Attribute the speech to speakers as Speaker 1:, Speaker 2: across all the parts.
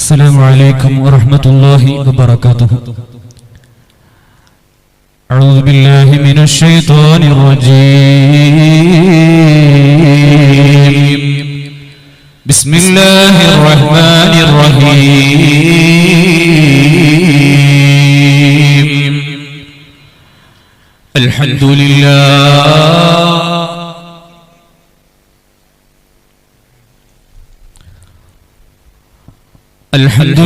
Speaker 1: السلام عليكم ورحمة الله وبركاته. أعوذ بالله من الشيطان الرجيم. بسم الله الرحمن الرحيم. الحمد لله الحمد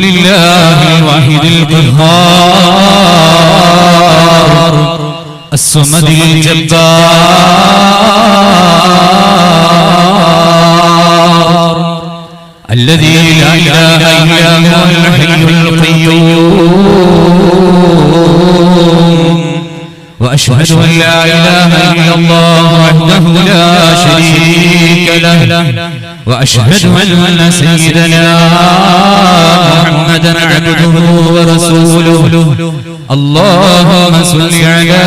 Speaker 1: لله الواحد القهار الصمد الجبار الذي لا إله إلا هو الحي القيوم وأشهد أن لا إله إلا الله وحده لا شريك له وأشهد أن سيدنا محمدا عبده ورسوله. اللهم صل على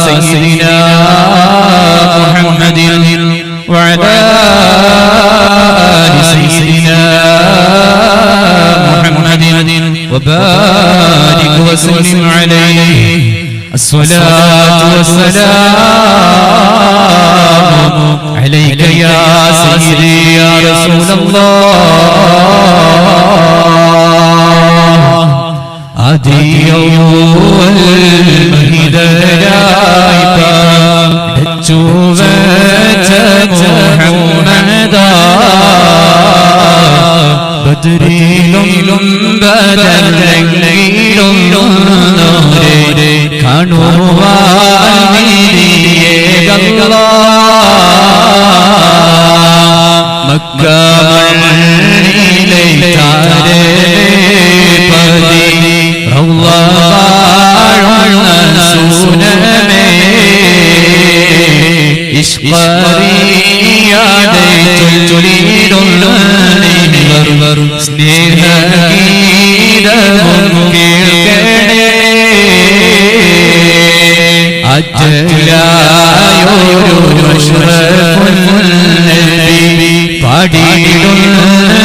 Speaker 1: سيدنا محمد وعلى آل سيدنا محمد وبارك وسلم عليه. الصلاة والسلام عليك يا سيدي يا رسول الله. أديول المهدايك دجوة محمدا بدريلم بدليلم نوري കാണുവാൻ മക്ക മണ്ണിലെ താരപതി റൗള വാഴുന്ന സൂനമേ ഇഷ്ഖറിയാതെ ചൊല്ലിടുന്നവർ സ്നേഹഗീതവും കേൾക്കണേ. അജ്ലായൊരു അഷ്റഫുൽ നബി പാടിയിടുന്നവർ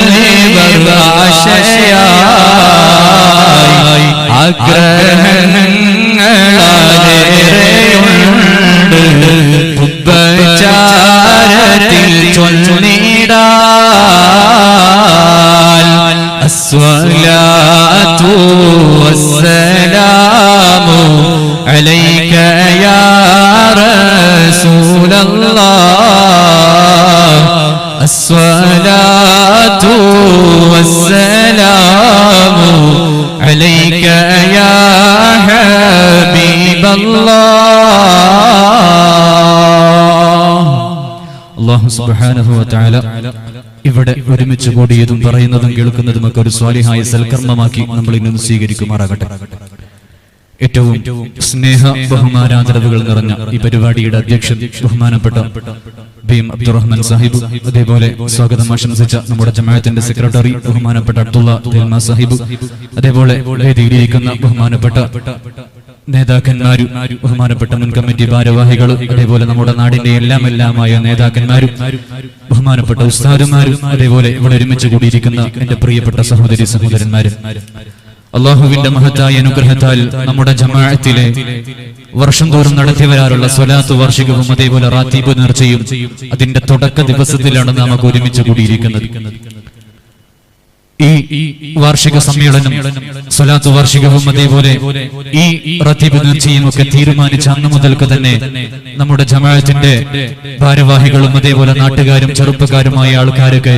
Speaker 1: ആശയായി ആഗ്രഹങ്ങളേറെയുണ്ട് ഉപചാരത്തിൽ ചൊല്ലിടാൻ. അസ്സലാത്തു വസ്സലാമു عليك يا رسول الله. الصلاة والسلام عليك يا حبيب الله. الله سبحانه وتعالى ഇവിടെ ഒരുമിച്ച് കൂടിയതും പറയുന്നതും കേൾക്കുന്നതുമൊക്കെ ഒരു സ്വാലിഹായ സൽക്കർമ്മമാക്കി നമ്മൾ ഇന്ന് സ്വീകരിക്കുമാറാകട്ടെ. ഏറ്റവും സ്നേഹ ബഹുമാനാദരവുകൾ നിറഞ്ഞ ഈ പരിപാടിയുടെ അധ്യക്ഷൻ ബഹുമാനപ്പെട്ട ബിഎം അബ്ദുറഹ്മാൻ സാഹിബ്, അതേപോലെ സ്വാഗതം ആശംസിച്ച നമ്മുടെ ജമാഅത്തിന്റെ സെക്രട്ടറി ബഹുമാനപ്പെട്ട അബ്ദുള്ള ദിൽമ സാഹിബ്, അതേപോലെ വേദിയിലിരിക്കുന്ന ബഹുമാനപ്പെട്ട നേതാക്കന്മാരും ബഹുമാനപ്പെട്ട മുൻ കമ്മിറ്റി ഭാരവാഹികളും, അതേപോലെ നമ്മുടെ നാടിന്റെ എല്ലാമായ നേതാക്കന്മാരും, ബഹുമാനപ്പെട്ട ഉസ്താദുമാരും, അതേപോലെ ഇവിടെ ഒരുമിച്ച് കൂടിയിരിക്കുന്ന എന്റെ പ്രിയപ്പെട്ട സഹോദരി സഹോദരന്മാരും, അള്ളാഹുവിന്റെ മഹത്തായ അനുഗ്രഹത്താൽ നമ്മുടെ ജമാഅത്തിലെ വർഷം തോറും നടത്തി വരാറുള്ള സ്വലാത്ത് വാർഷികവും അതേപോലെ റാത്തീബ് നേർച്ചയും അതിന്റെ തുടക്ക ദിവസത്തിലാണ് നാം ഒരുമിച്ച് കൂടിയിരിക്കുന്നത്. ഈ വാർഷിക സമ്മേളനം സ്വലാത്ത് വാർഷികവും അതേപോലെ ഈ റാത്തീബ് നേർച്ചയും ഒക്കെ തീരുമാനിച്ച അന്ന് മുതൽക്ക് തന്നെ നമ്മുടെ ജമാഅത്തിന്റെ ഭാരവാഹികളും അതേപോലെ നാട്ടുകാരും ചെറുപ്പക്കാരുമായ ആൾക്കാരൊക്കെ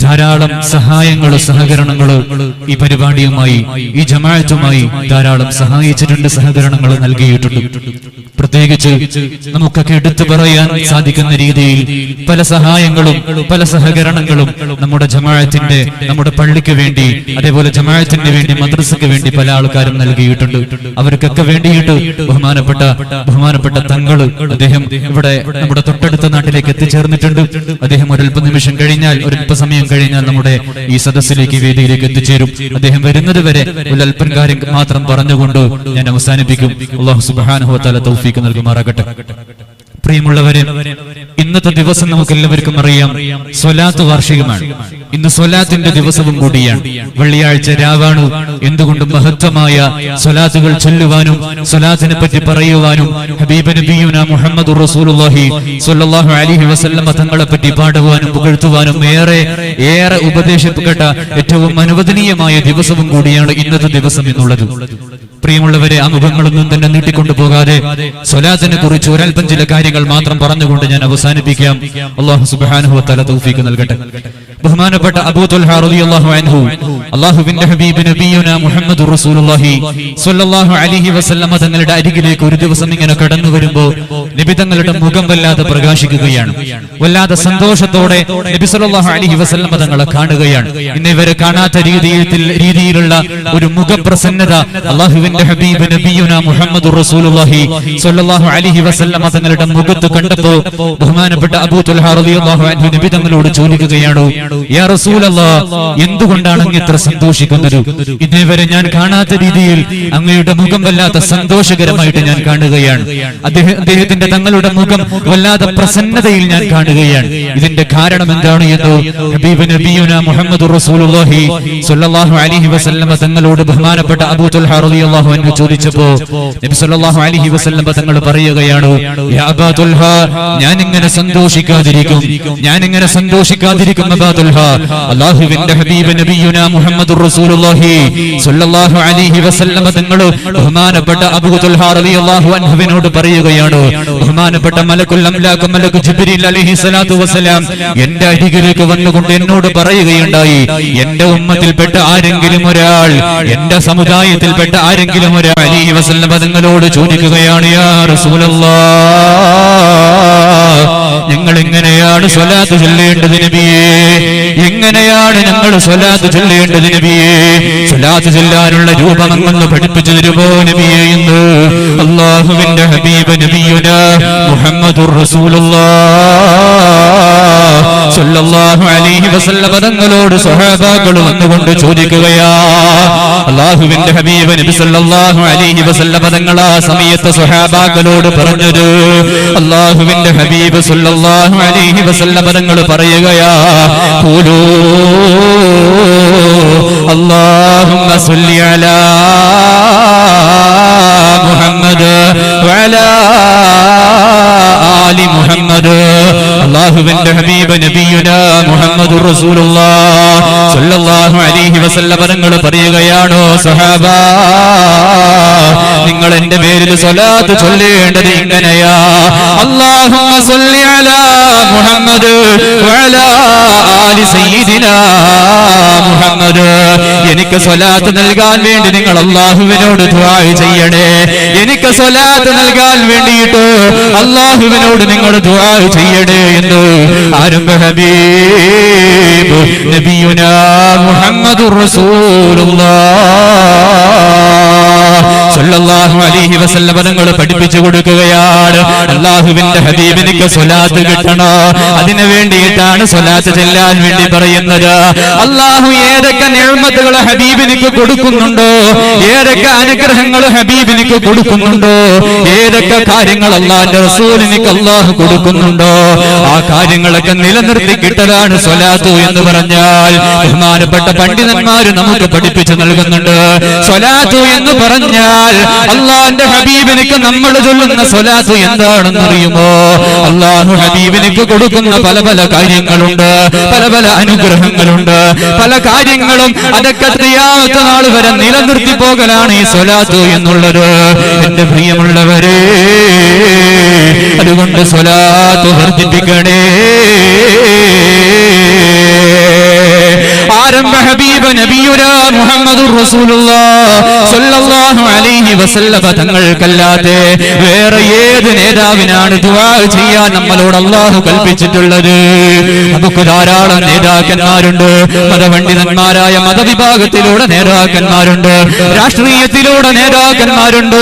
Speaker 1: ധാരാളം സഹായങ്ങള് സഹകരണങ്ങള് ഈ പരിപാടിയുമായി ഈ ജമാഅത്തുമായി ധാരാളം സഹായിച്ചിട്ടുണ്ട്, സഹകരണങ്ങൾ നൽകിയിട്ടുണ്ട്. പ്രത്യേകിച്ച് നമുക്കൊക്കെ എടുത്തു പറയാൻ സാധിക്കുന്ന രീതിയിൽ പല സഹായങ്ങളും പല സഹകരണങ്ങളും നമ്മുടെ ജമാഅത്തിന്റെ നമ്മുടെ പള്ളിക്ക് വേണ്ടി അതേപോലെ ജമാഅത്തിന് വേണ്ടി മദ്രസക്ക് വേണ്ടി പല ആൾക്കാരും നൽകിയിട്ടുണ്ട്. അവർക്കൊക്കെ വേണ്ടിയിട്ട് ബഹുമാനപ്പെട്ട തങ്ങള് അദ്ദേഹം ഇവിടെ നമ്മുടെ തൊട്ടടുത്ത നാട്ടിലേക്ക് എത്തിച്ചേർന്നിട്ടുണ്ട്. അദ്ദേഹം ഒരല്പ നിമിഷം കഴിഞ്ഞാൽ ഒരല്പ സമയം കഴിഞ്ഞാൽ നമ്മുടെ ഈ സദസ്സിലേക്ക് വേദിയിലേക്ക് എത്തിച്ചേരും. അദ്ദേഹം വരുന്നത് വരെ ഒരല്പം കാര്യം മാത്രം പറഞ്ഞുകൊണ്ട് ഞാൻ അവസാനിപ്പിക്കും. അല്ലാഹു സുബ്ഹാനഹു വ തആല തൗഫീഖ് നൽകുമാറാകട്ടെ. പ്രിയമുള്ളവരെ, ഇന്നത്തെ ദിവസം നമുക്ക് എല്ലാവർക്കും അറിയാം, സ്വലാത്ത് വാർഷികമാണ്. ഇന്ന് സ്വലാത്തിന്റെ ദിവസവും കൂടിയാണ്. വെള്ളിയാഴ്ച രാവാണ്. എന്തുകൊണ്ടും മഹത്വമായ സ്വലാത്തുകൾ ചൊല്ലുവാനും സ്വലാത്തിനെ പറ്റി പറയുവാനും ഹബീബ് നബിയുനാ മുഹമ്മദുർ റസൂലുള്ളാഹി സ്വല്ലല്ലാഹു അലൈഹി വസല്ലം തങ്ങളെ പറ്റി പാടുവാനും പുകഴ്ത്തുവാനും ഏറെ ഉപദേശിക്കപ്പെട്ട ഏറ്റവും അനുവദനീയമായ ദിവസവും കൂടിയാണ് ഇന്നത്തെ ദിവസം എന്നുള്ളത്. പ്രിയമുള്ളവരെ, ആ മുഖങ്ങളൊന്നും തന്നെ നീട്ടിക്കൊണ്ടു പോകാതെ സ്വലാത്തിനെ കുറിച്ച് ഒരൽപ്പം ചില കാര്യങ്ങൾ മാത്രം പറഞ്ഞുകൊണ്ട് ഞാൻ അവസാനിപ്പിക്കാം. അല്ലാഹു സുബ്ഹാനഹു വ തആല തൗഫീഖ് നൽകട്ടെ. ബഹുമാനപ്പെട്ട അബൂ ത്വൽഹ റളിയല്ലാഹു അൻഹു, അല്ലാഹുവിന്റെ ഹബീബ് നബിയുനാ മുഹമ്മദുർ റസൂലുള്ളാഹി സ്വല്ലല്ലാഹു അലൈഹി വസല്ലം തങ്ങളുടെ അരികിലേക്ക് ഒരു ദിവസം ഇങ്ങനെ കടന്നു വരുമ്പോൾ നബി തങ്ങളുടെ മുഖം വല്ലാതെ പ്രകാശിക്കുകയാണ്. വല്ലാതെ സന്തോഷത്തോടെ നബി സല്ലല്ലാഹു അലൈഹി വസല്ലം തങ്ങളെ കാണുകയാണ്. ഇന്നേവരെ കാണാത്ത രീതിയിലുള്ള ഒരു മുഖപ്രസന്നത അല്ലാഹുവിന്റെ ഹബീബ് നബിയുനാ മുഹമ്മദുർ റസൂലുള്ളാഹി സ്വല്ലല്ലാഹു അലൈഹി വസല്ലം തങ്ങളുടെ മുഖത്ത് കണ്ടപ്പോൾ ബഹുമാനപ്പെട്ട അബൂ ത്വൽഹ റളിയല്ലാഹു അൻഹു നബി തങ്ങളോട് ചോദിക്കുകയാണ്, യാ റസൂലല്ലാഹ്, എന്തുകൊണ്ടാണ് അങ്ങ് ഇത്ര സന്തോഷിക്കുന്നത്? ഇതേവരെ ഞാൻ കാണാത്ത രീതിയിൽ അങ്ങയുടെ മുഖം വല്ലാത്ത സന്തോഷകരമായിട്ട് ഞാൻ കാണുകയാണ്. അദ്ദേഹത്തിന്റെ തങ്ങളുടെ മുഖം വല്ലാതെ പ്രസന്നതയിൽ ഞാൻ കാണുകയാണ്. ഇതിന്റെ കാരണം എന്താണ് എന്ന് ഹബീബ് നബിയുനാ മുഹമ്മദുർ റസൂലുള്ളാഹി സ്വല്ലല്ലാഹു അലൈഹി വസല്ലം തങ്ങളോട് ബഹുമാനപ്പെട്ട അബൂ ത്വൽഹ റളിയല്ലാഹു അൻഹു ചോദിച്ചപ്പോൾ നബി സല്ലല്ലാഹു അലൈഹി വസല്ലം തങ്ങൾ പറയുകയാണ്, യാ അബൂ ത്വൽഹ, ഞാൻ ഇങ്ങനെ സന്തോഷിക്കാതിരിക്കും അബൂ ത്വൽഹ. അല്ലാഹുവിന്റെ ഹബീബ് നബിയുനാ മുഹമ്മദുർ റസൂലുള്ളാഹി സ്വല്ലല്ലാഹു അലൈഹി വസല്ലം തങ്ങൾ ബഹുമാനപ്പെട്ട അബൂ ത്വൽഹ റളിയല്ലാഹു അൻഹുവിനോട് പറയുകയാണ്, ബഹുമാനപ്പെട്ട മലക്കുൽ അംലാക് മലക്ക് ജിബ്രീൽ അലൈഹി സ്വലാത്തു വസ്സലാം എന്റെ അരികിലേക്ക് വന്നുകൊണ്ട് എന്നോട് പറയുകയുണ്ടായി, എന്റെ ഉമ്മത്തിൽപ്പെട്ട ആരെങ്കിലും ഒരാൾ, എന്റെ സമുദായത്തിൽപ്പെട്ട ആരെങ്കിലും ഒരാൾ അലൈഹി വസല്ലം തങ്ങളോട് ചോദിക്കുകയാണ്, യാ റസൂലല്ലാഹ്, ഞങ്ങൾ എങ്ങനെയാണ് സ്വലാത്ത് ചൊല്ലേണ്ടത് നബിയേ? എങ്ങനെയാണ് ഞങ്ങൾ സ്വലാത്ത് ചൊല്ലേണ്ടത് നബിയേ? സ്വലാത്ത് ചൊല്ലാനുള്ള രൂപം അങ്ങ് പഠിപ്പിച്ചു തരുമോ നബിയേ എന്ന് അല്ലാഹുവിന്റെ ഹബീബ് നബിയുനാ മുഹമ്മദുർ റസൂലുള്ളാഹ് സ്വല്ലല്ലാഹു അലൈഹി വസല്ലം തങ്ങളോട് സ്വഹാബാക്കൾ വന്നുകൊണ്ട് ചോദിക്കുകയാ. അല്ലാഹുവിന്റെ ഹബീബ് നബി സല്ലല്ലാഹു അലൈഹി വസല്ലം തങ്ങൾ ആ സമയത്ത് സ്വഹാബാക്കളോട് പറഞ്ഞത്, അല്ലാഹുവിന്റെ ഹബീബ് സല്ലല്ലാഹു അലൈഹി വസല്ലം തങ്ങൾ പറയുകയാ, ഖൂലൂ അല്ലാഹുമ്മ സ്വല്ലി അലാ മുഹമ്മദ് വഅലാ ആലി മുഹമ്മദ്. അല്ലാഹുവിന്റെ ഹബീബ് നബിയുനാ മുഹമ്മദുർ റസൂലുള്ളാഹ് സ്വല്ലല്ലാഹു അലൈഹി വസല്ലം തങ്ങൾ പറയുകയാണോ, സഹാബാ, നിങ്ങൾ എന്റെ പേരിൽ സ്വലാത്ത് ചൊല്ലേണ്ടത് ഇങ്ങനെയാ, അല്ലാഹുമ്മ സ്വല്ലി അലാ മുഹമ്മദ് വഅലാ ആലി സയ്യിദിനാ മുഹമ്മദ്. എനിക്ക് സ്വലാത്ത് നൽകാൻ വേണ്ടി നിങ്ങൾ അല്ലാഹുവിനോട് ദുആ ചെയ്യണേ. എനിക്ക് സ്വലാത്ത് നൽകാൻ വേണ്ടിയിട്ട് അല്ലാഹുവിനോട് നിങ്ങൾ ദുആ ചെയ്യണേ എന്ന് ആരംഭ ഹബീബ് നബിയുനാ മുഹമ്മദുർ റസൂലുള്ളാഹ് സ്വല്ലല്ലാഹു അലൈഹി വസല്ലം തങ്ങൾ പഠിപ്പിച്ചു കൊടുക്കുകയാണ്. അല്ലാഹുവിന്റെ ഹബീബിനിക്ക് സ്വലാത്ത് കിട്ടണോ, അതിനു വേണ്ടിയിട്ടാണ് സ്വലാത്ത് ചെല്ലാൻ വേണ്ടി പറയുന്നത്. അല്ലാഹു ഏതൊക്കെ നിഅമത്തുകൾ ഹബീബിനിക്ക് കൊടുക്കുന്നുണ്ടോ, ഏതൊക്കെ അനുഗ്രഹങ്ങൾ ഹബീബിനിക്ക് കൊടുക്കുന്നുണ്ടോ, ഏതൊക്കെ കാര്യങ്ങൾ അല്ലാഹുവിന്റെ റസൂലിനിക്ക് അല്ലാഹു കൊടുക്കുന്നുണ്ടോ, ആ കാര്യങ്ങളൊക്കെ നിലനിർത്തി കിട്ടലാണ് സ്വലാത്ത് എന്ന് പറഞ്ഞാൽ ബഹുമാനപ്പെട്ട പണ്ഡിതന്മാർ നമുക്ക് പഠിപ്പിച്ചു നൽകുന്നുണ്ട്. സ്വലാത്ത് എന്ന് പറഞ്ഞാൽ അല്ലാഹുവിന്റെ ഹബീബിനിക്ക് നമ്മൾ ചൊല്ലുന്ന സ്വലാത്ത് എന്താണെന്ന് അറിയുമോ? അല്ലാഹു ഹബീബിനിക്ക് കൊടുക്കുന്ന പല പല കാര്യങ്ങളുണ്ട്, പല പല അനുഗ്രഹങ്ങളുണ്ട്, പല കാര്യങ്ങളും അതൊക്കെ ഖിയാമത്ത് നാൾ വരെ നിലനിർത്തി പോകലാണ് ഈ സ്വലാത്ത് എന്നുള്ളത്. എന്റെ പ്രിയമുള്ളവരെ, അതുകൊണ്ട് സ്വലാത്ത് വർദ്ധിപ്പിക്കണേ. ആരംഭ ഹബീബ് നബിയുനാ മുഹമ്മദുർ റസൂലുള്ളാഹ് സ്വല്ലല്ലാഹു അലൈഹി വസല്ലം തങ്ങൾക്കല്ലാതെ വേറെ ഏത് നേതാവിനാണ് ദുആ ചെയ്യാൻ നമ്മളോട് അല്ലാഹു കൽപ്പിച്ചിട്ടുള്ളത്? നമുക്ക് ധാരാളം നേതാക്കന്മാരുണ്ട്. മതപണ്ഡിതന്മാരായ മതവിഭാഗത്തിലൂടെ നേതാക്കന്മാരുണ്ട്, രാഷ്ട്രീയത്തിലൂടെ നേതാക്കന്മാരുണ്ട്,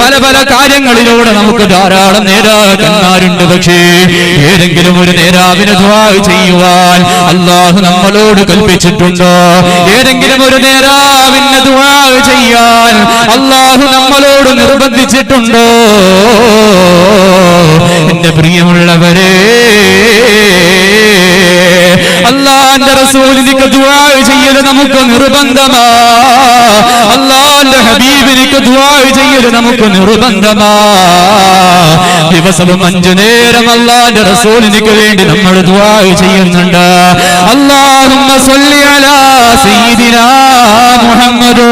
Speaker 1: പല പല കാര്യങ്ങളിലൂടെ നമുക്ക് ധാരാളം നേതാക്കന്മാരുണ്ട്. പക്ഷേ ഏതെങ്കിലും ഒരു നേതാവിന് ദുആ ചെയ്യുവാൻ അല്ലാഹു നമ്മളോട് കൽപ്പിച്ചിട്ടുണ്ടോ? ഏതെങ്കിലും ഒരു നേതാവിന് ദുആ ചെയ്യാൻ അല്ലാഹു നമ്മളോട് നിർബന്ധിച്ചിട്ടുണ്ടോ? എന്റെ പ്രിയമുള്ളവരെ, അല്ലാഹുവിന്റെ റസൂലിനിക്ക് ദുആ ചെയ്യൽ നമുക്ക് നിർബന്ധമാ. അല്ലാഹുവിന്റെ ഹബീബിനിക്ക് ദുആ ചെയ്യൽ നമുക്ക് നിർബന്ധമാ. ദിവസവും 5 നേരം അല്ലാഹുവിന്റെ റസൂലിനിക്ക് വേണ്ടി നമ്മൾ ദുആ ചെയ്യുന്നുണ്ട്. അല്ലാഹുമ്മ സ്വല്ലി അലാ സയ്യിദിനാ മുഹമ്മദ്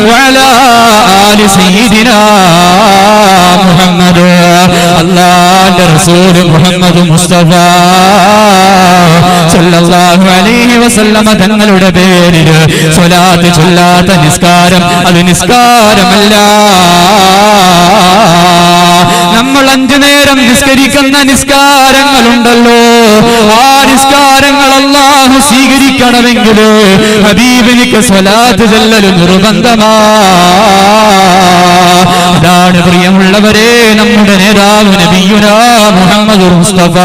Speaker 1: വഅലാ ആലി സയ്യിദിനാ മുഹമ്മദ്. അല്ലാഹുവിന്റെ റസൂൽ മുഹമ്മദ് മുസ്തഫ സല്ലല്ലാഹു അലൈഹി വസല്ലമ തങ്ങളുടെ പേരിൽ സ്വലാത്ത് ചൊല്ലാത്ത നിസ്കാരം അത് നിസ്കാരമല്ല. നമ്മൾ 5 നേരം നിസ്കരിക്കുന്ന നിസ്കാരങ്ങളുണ്ടല്ലോ, ആ നിസ്കാരങ്ങൾ അല്ലാഹു സ്വീകരിക്കണമെങ്കിൽ ഹബീബിനിക്ക് സ്വലാത്ത് ചൊല്ലൽ നിർബന്ധമാ. അതാണ് പ്രിയമുള്ളവരെ നമ്മുടെ നേതാവ് നബിയുനാ മുഹമ്മദ് മുസ്തഫ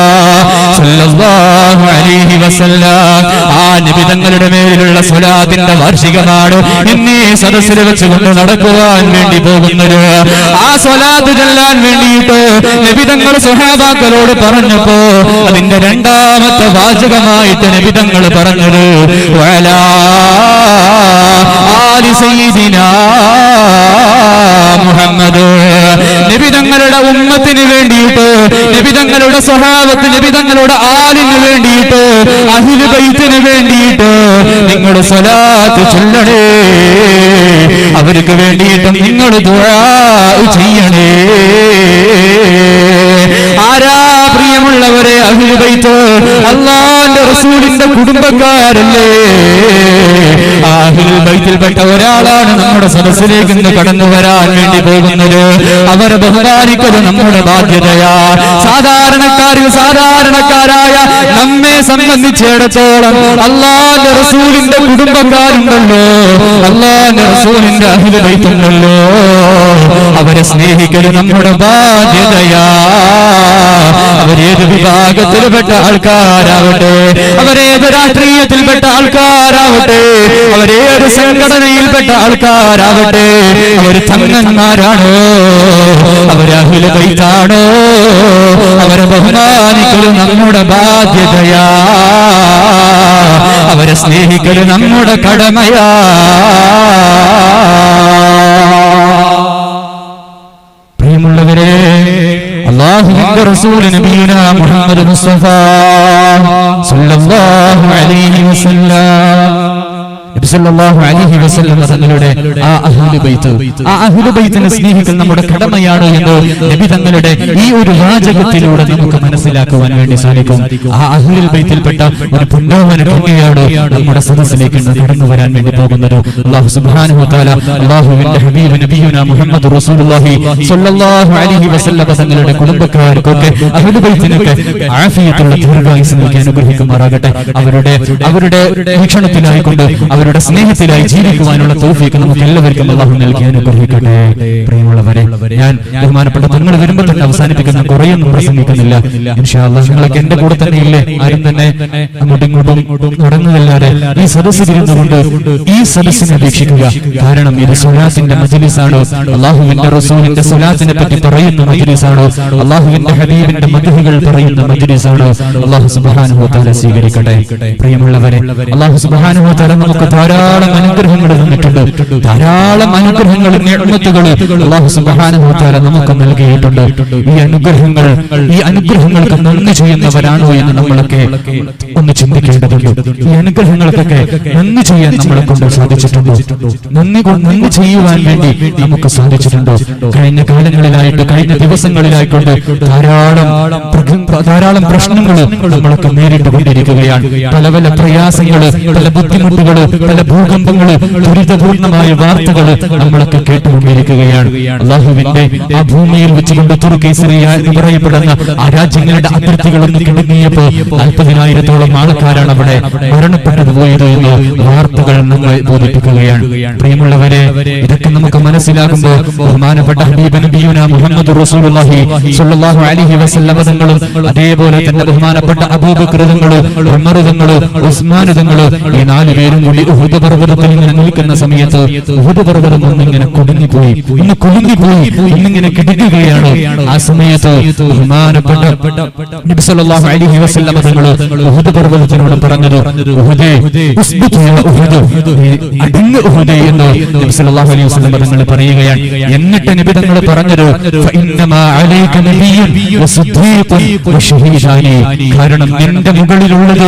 Speaker 1: സല്ലല്ലാഹു അലൈഹി വസല്ലം. ആ നബി തങ്ങളുടെ മേലുള്ള സ്വലാത്തിന്റെ വാർഷികമാണ് ഇന്നീ സദസ്സിൽ വെച്ചുകൊണ്ട് നടക്കുവാൻ വേണ്ടി പോകുന്നത്. ആ സ്വലാത്ത് ചൊല്ലാൻ വേണ്ടിയിട്ട് നബി തങ്ങൾ സ്വഹാബാക്കളോട് പറഞ്ഞപ്പോ അതിന്റെ 2ാമത്തെ വാചകമായിട്ട് നബി തങ്ങൾ പറഞ്ഞത് വഅലാ ആലി സയ്യിദിനാ മുഹമ്മദ്. നബി തങ്ങളുടെ ഉമ്മത്തിന് വേണ്ടിയിട്ട്, നബി തങ്ങളുടെ സ്വഹാബത്ത്, നബി തങ്ങളുടെ ആലിന് വേണ്ടിയിട്ട്, അഹ്ലു ബൈത്തിന് വേണ്ടിയിട്ട് നിങ്ങൾ സ്വലാത്ത് ചൊല്ലണേ. അവർക്ക് വേണ്ടിയിട്ട് നിങ്ങൾ ദുആ ചെയ്യണേ. ആരാ പ്രിയമുള്ളവരെ അഹ്ലു ബൈത്ത്? അല്ലാഹുവിന്റെ റസൂലിന്റെ കുടുംബക്കാരല്ലേ? അഹ്ലുൽ ബൈത്തിൽപ്പെട്ട ഒരാളാണ് നമ്മുടെ സദസ്സിലേക്ക് ഇന്ന് കടന്നു വരാൻ വേണ്ടി പോകുന്നത്. അവരെ ബഹുമാനിക്കൽ നമ്മുടെ ബാധ്യതയാ. സാധാരണക്കാരായ നമ്മെ സംബന്ധിച്ചിടത്തോളം അല്ലാഹുവിന്റെ റസൂലിന്റെ കുടുംബക്കാരുണ്ടല്ലോ, അല്ലാഹുവിന്റെ റസൂലിന്റെ അഹ്ലുൽ ബൈത്തുണ്ടല്ലോ, അവരെ സ്നേഹിക്കൽ നമ്മുടെ ബാധ്യതയാ. അവരേത് വിഭാഗത്തിൽപ്പെട്ട ആൾക്കാരാവട്ടെ, അവരേത് രാഷ്ട്രീയത്തിൽപ്പെട്ട ആൾക്കാരാവട്ടെ, അവരേത് സംഘടനയിൽപ്പെട്ട ആൾക്കാരാവട്ടെ, അവർ തങ്ങന്മാരാണോ, അവർ അഹ്ലുൽ ബൈത്താണോ, അവരെ ബഹുമാനിക്കലും നമ്മുടെ ബാധ്യതയാ. അവരെ സ്നേഹിക്കലും നമ്മുടെ കടമയാ. പ്രിയമുള്ളവരെ, അല്ലാഹുവിന്റെ റസൂൽ നബിയുനാ മുഹമ്മദ് മുസ്തഫ സല്ലല്ലാഹു അലൈഹി വസല്ലം സല്ലല്ലാഹു അലൈഹി വസല്ലം തങ്ങളുടെ ആ അഹ്ലു ബൈത്തിനെ സ്നേഹിക്കൽ നമ്മുടെ കടമയാണ് എന്ന് നബി തങ്ങളുടെ ഈ ഒരു വാചകത്തിലൂടെ നമുക്ക് മനസ്സിലാക്കുവാൻ വേണ്ടി സാധിക്കും. ആ അഹ്ലുൽ ബൈത്തിൽപ്പെട്ട ഒരു പുണ്യവാന കന്യകയാണ് നമ്മുടെ സദസ്സിലേക്ക് കടന്നു വരാൻ വേണ്ടി പോകുന്നത്. അല്ലാഹു സുബ്ഹാനഹു വ തആല അല്ലാഹുവിന്റെ ഹബീബ് നബിയുനാ മുഹമ്മദ് റസൂലുള്ളാഹി സ്വല്ലല്ലാഹു അലൈഹി വസല്ലം തങ്ങളുടെ കുടുംബക്കാർക്കൊക്കെ അഹ്ലു ബൈത്തിനൊക്കെ ആഫിയത്തുള്ള ദീർഘായുസ്സ് നൽകി അനുഗ്രഹിക്കുമാറാകട്ടെ. അവരുടെ വീക്ഷണത്തിലായിക്കൊണ്ട് അവരുടെ സ്നേഹത്തിലായി ജീവിക്കുവാനുള്ള തൗഫീഖ് നമുക്ക് എല്ലാവർക്കും അല്ലാഹു നൽകി അനുഗ്രഹിക്കട്ടെ. പ്രിയമുള്ളവരെ, ഞാൻ ബഹുമാനപ്പെട്ട തങ്ങൾ വരുമ്പോൾ തന്നെ അവസാനിപ്പിക്കുന്ന കുറേയൊന്നും പ്രസംഗിക്കുന്നില്ല. ഇൻഷാ അല്ലാഹ് നിങ്ങളൊക്കെ എന്റെ കൂടെ തന്നെ ഇല്ലേ? ആരും തന്നെ അങ്ങോട്ടും ഇങ്ങോട്ടും നടന്നതല്ലാതെ ഈ സദസ്സിൽ ഇരുന്നുകൊണ്ട് ഈ സദസ്സിനെ അപേക്ഷിക്കുക. കാരണം ഇത് സ്വലാത്തിന്റെ മജ്ലിസാണ്. അല്ലാഹുവിന്റെ റസൂലിന്റെ സ്വലാത്തിനെ പറ്റി പറയുന്ന മജ്ലിസാണ്. അല്ലാഹുവിന്റെ ഹബീബിന്റെ മദ്ഹുകൾ പറയുന്ന മജ്ലിസാണ്. അല്ലാഹു സുബ്ഹാനഹു വ തആല സ്വീകരിക്കട്ടെ. പ്രിയമുള്ളവരെ, അല്ലാഹു സുബ്ഹാനഹു വ തആല നമുക്ക് ധാരാളം അനുഗ്രഹങ്ങൾ തന്നിട്ടുണ്ട്. ധാരാളം അനുഗ്രഹങ്ങൾ, നിഅമത്തുകൾ അല്ലാഹു സുബ്ഹാനഹു വ തആല നമുക്ക് നൽകിയിട്ടുണ്ട്. ഈ അനുഗ്രഹങ്ങൾക്ക് നന്ദി ചെയ്യുന്നവരാണോ എന്ന് നമ്മളൊക്കെ ഒന്ന് ചിന്തിക്കേണ്ടതുണ്ട്. ഈ അനുഗ്രഹങ്ങൾക്കൊക്കെ നന്ദി ചെയ്യാൻ നമ്മളെ കൊണ്ട് സാധിച്ചിട്ടുണ്ടോ? നന്ദി ചെയ്യുവാൻ വേണ്ടി നമുക്ക് സാധിച്ചിട്ടുണ്ടോ? കഴിഞ്ഞ കാലങ്ങളിലായിട്ട്, കഴിഞ്ഞ ദിവസങ്ങളിലായിക്കൊണ്ട് ധാരാളം പ്രശ്നങ്ങൾ നമ്മളൊക്കെ നേരിട്ടുകൊണ്ടിരിക്കുകയാണ്. പല പല പ്രയാസങ്ങള്, പല ബുദ്ധിമുട്ടുകള്, പല ഭൂകമ്പങ്ങള്, ദുരിതപൂർണമായ വാർത്തകൾ നമ്മളൊക്കെ കേട്ടുകൊണ്ടിരിക്കുകയാണ്. അല്ലാഹുവിന്റെ ആ ഭൂമിയിൽ വെച്ചുകൊണ്ട് തുർക്കി, സിറിയ എന്ന് പറയപ്പെടുന്ന ആ രാജ്യങ്ങളുടെ അതിർത്തികളൊന്ന് കിടങ്ങിയപ്പോ 40,000-ഓളം ആൾക്കാരാണ് അവിടെ മരണപ്പെട്ടത് പോയത് എന്ന് വാർത്തകൾ നമ്മളെ ബോധിപ്പിക്കുകയാണ്. പ്രിയമുള്ളവരെ, ഇതൊക്കെ നമുക്ക് മനസ്സിലാകുമ്പോൾ ബഹുമാനപ്പെട്ട ഹബീബ് നബിയുനാ മുഹമ്മദ് റസൂലുള്ളാഹി സ്വല്ലല്ലാഹു അലൈഹി വസല്ലം തങ്ങളും അതേപോലെ തന്നെ ബഹുമാനപ്പെട്ട അബൂബക്കർ തങ്ങളും ഉമർ തങ്ങളും ഉസ്മാൻ തങ്ങളും ഈ 4 പേരും കൂടി ഉഹുദ് പർവ്വതത്തിൽ ഇങ്ങനെ നിൽക്കുന്ന സമയത്ത് ഉഹുദ് പർവ്വതം ഒന്നിങ്ങനെ കുടുങ്ങിപ്പോയി, ഇന്നിങ്ങനെ കിടക്കുകയാണ്. ആ സമയത്ത് ബഹുമാനപ്പെട്ട നബി സല്ലല്ലാഹു അലൈഹി വസല്ലം തങ്ങൾ ഉഹുദ് പർവ്വതത്തിനോട് പറഞ്ഞത്, ഉഹുദേ ഉസ്ബുത് യാ ഉഹുദ്, അടങ്ങ് ഉഹുദേ എന്ന് നബി സല്ലല്ലാഹു അലൈഹി വസല്ലം തങ്ങൾ പറയുകയാണ്. എന്നിട്ട് നബി തങ്ങൾ പറഞ്ഞത്, ഫഇന്നമാ അലൈക നബിയ്യുൻ വസിദ്ദീഖുൻ വശഹീദാനി, കാരണം നിന്റെ മുകളിലുള്ളത്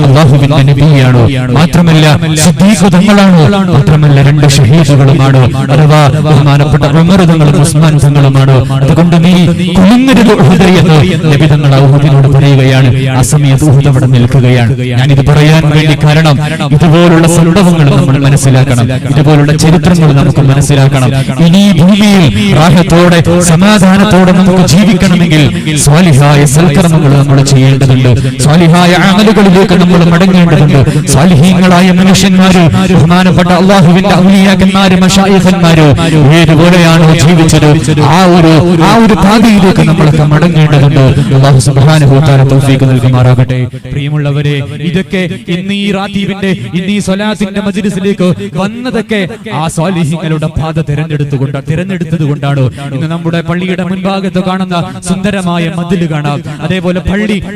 Speaker 1: അല്ലാഹുവിന്റെ നബിയാണ്, മാത്രമല്ല സിദ്ദീഖ് തങ്ങളാണ്, മാത്രമല്ല 2 ഷഹീദുകളുമാണ്, അഥവാ ബഹുമാനപ്പെട്ട ഉമർ തങ്ങളും ഉസ്മാൻ തങ്ങളുമാണ്. അതുകൊണ്ട് നീ കുലുങ്ങരുത് ഉഹുദ് എന്ന് നബി തങ്ങൾ ഉഹുദിനോട് പറയുകയാണ്. ആ സമയത്ത് ഉഹുദ് അവിടെ നിൽക്കുകയാണ്. ഞാനിത് പറയാൻ വേണ്ടി കാരണം ഇതുപോലുള്ള സംഭവങ്ങൾ നമ്മൾ മനസ്സിലാക്കണം, ഇതുപോലുള്ള ചരിത്രങ്ങൾ നമുക്ക് മനസ്സിലാക്കണം. ഇനി ഭൂമിയിൽ റാഹത്തോടെ സമാധാനത്തോടെ നമുക്ക് ജീവിക്കണമെങ്കിൽ സ്വാലിഹായ സൽക്കർമ്മങ്ങൾ നമ്മൾ ചെയ്യേണ്ടതുണ്ട്, സ്വാലിഹായ അമലുകളിലേക്ക് നമ്മൾ മടങ്ങേണ്ടതുണ്ട്. സ്വാലിഹീങ്ങളായ മനുഷ്യന്മാര്, ബഹുമാനപ്പെട്ട അല്ലാഹുവിന്റെ ഔലിയാക്കന്മാര്, മശായിഖന്മാര് ഏതുപോലെയാണോ ജീവിച്ചത് ആ ഒരു പാതയിലേക്ക് നമ്മളൊക്കെ മടങ്ങേണ്ടതുണ്ട്. അല്ലാഹു സുബ്ഹാനഹു വ തആല തൗഫീഖ് നൽകുമാറാകട്ടെ. പ്രിയമുള്ളവരെ, ഇതൊക്കെ ഇന്ന് ഈ റാത്തീബിന്റെ ഇന്ന് ഈ സ്വലാത്തിന്റെ മജ്ലിസിലേക്ക് വന്നതൊക്കെ ആ സ്വാലിഹീങ്ങളുടെ പാത തിരഞ്ഞെടുത്തത് കൊണ്ടാണ്. ഇന്ന് നമ്മുടെ പള്ളിയുടെ മുൻഭാഗത്ത് കാണുന്ന സുന്ദരമായ മതിൽ കാണാം, അതേപോലെ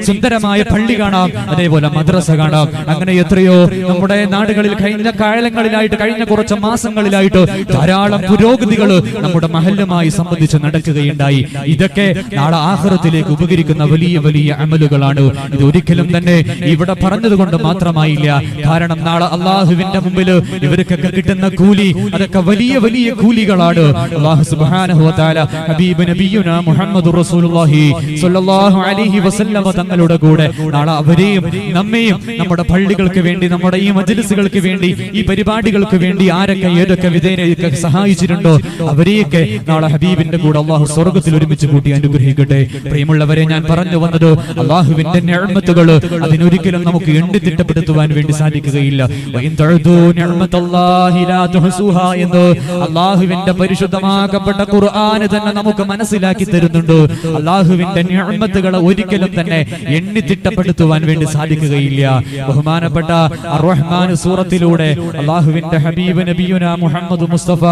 Speaker 1: സുന്ദരമായ പള്ളി കാണാം, അതേപോലെ മദ്രസ കാണാം. അങ്ങനെ എത്രയോ നമ്മുടെ നാടുകളിൽ കഴിഞ്ഞ കുറച്ച് മാസങ്ങളിലായിട്ട് ധാരാളം പുരോഗതികൾ നമ്മുടെ മഹല്ലുമായി സംബന്ധിച്ച് നടക്കുകയുണ്ടായി. ഇതൊക്കെ നാളെ ആഖിറത്തിലേക്ക് ഉപകരിക്കുന്ന വലിയ വലിയ അമലുകളാണ്. ഇത് ഒരിക്കലും തന്നെ ഇവിടെ പറഞ്ഞതുകൊണ്ട് മാത്രമായില്ല, കാരണം നാളെ അല്ലാഹുവിന്റെ മുമ്പിൽ ഇവർക്കൊക്കെ കിട്ടുന്ന കൂലി അതൊക്കെ വലിയ വലിയ കൂലികളാണ്. അല്ലാഹു സുബ്ഹാനഹു വ തആല ഹബീബ് നബിയുനാ മുഹമ്മദുർ റസൂലുള്ളാഹി സ്വല്ലല്ലാഹു അലൈഹി വസല്ലം തങ്ങളുടെ കൂടെ നാളെ അവരെയും നമ്മെയും നമ്മുടെ പള്ളികൾക്ക് വേണ്ടി, നമ്മുടെ ഈ മജ്ലിസുകൾക്ക് വേണ്ടി, ഈ പരിപാടികൾക്ക് വേണ്ടി ആരൊക്കെ ഏതൊക്കെ വിധേനയൊക്കെ സഹായിച്ചിട്ടുണ്ടോ അവരെയൊക്കെ നാളെ ഹബീബിന്റെ കൂടെ അല്ലാഹു സ്വർഗ്ഗത്തിൽ ഒരുമിച്ച് കൂട്ടി അനുഗ്രഹിക്കട്ടെ. പ്രിയമുള്ളവരെ, ഞാൻ പറഞ്ഞു വന്നത് അല്ലാഹുവിന്റെ നിഅമത്തുകൾ അതിനൊരിക്കലും നമുക്ക് എണ്ണിത്തിട്ടപ്പെടുത്തുവാൻ വേണ്ടി സാധിക്കുകയില്ല. എന്ന് അല്ലാഹുവിന്റെ പരിശുദ്ധമാക്കപ്പെട്ട ഖുർആൻ തന്നെ നമുക്ക് മനസ്സിലാക്കി തരുന്നുണ്ട്. അല്ലാഹുവിന്റെ നിഅമത്തുകളെ ഒരിക്കലും തന്നെ എണ്ണിത്തിട്ടപ്പെടുത്തുവാൻ വേണ്ടി സാധിക്കുകയില്ല. ബഹുമാനപ്പെട്ട അർ-റഹ്മാൻ സൂറത്തിലൂടെ അല്ലാഹുവിന്റെ ഹബീബ് നബിയുനാ മുഹമ്മദ് മുസ്തഫ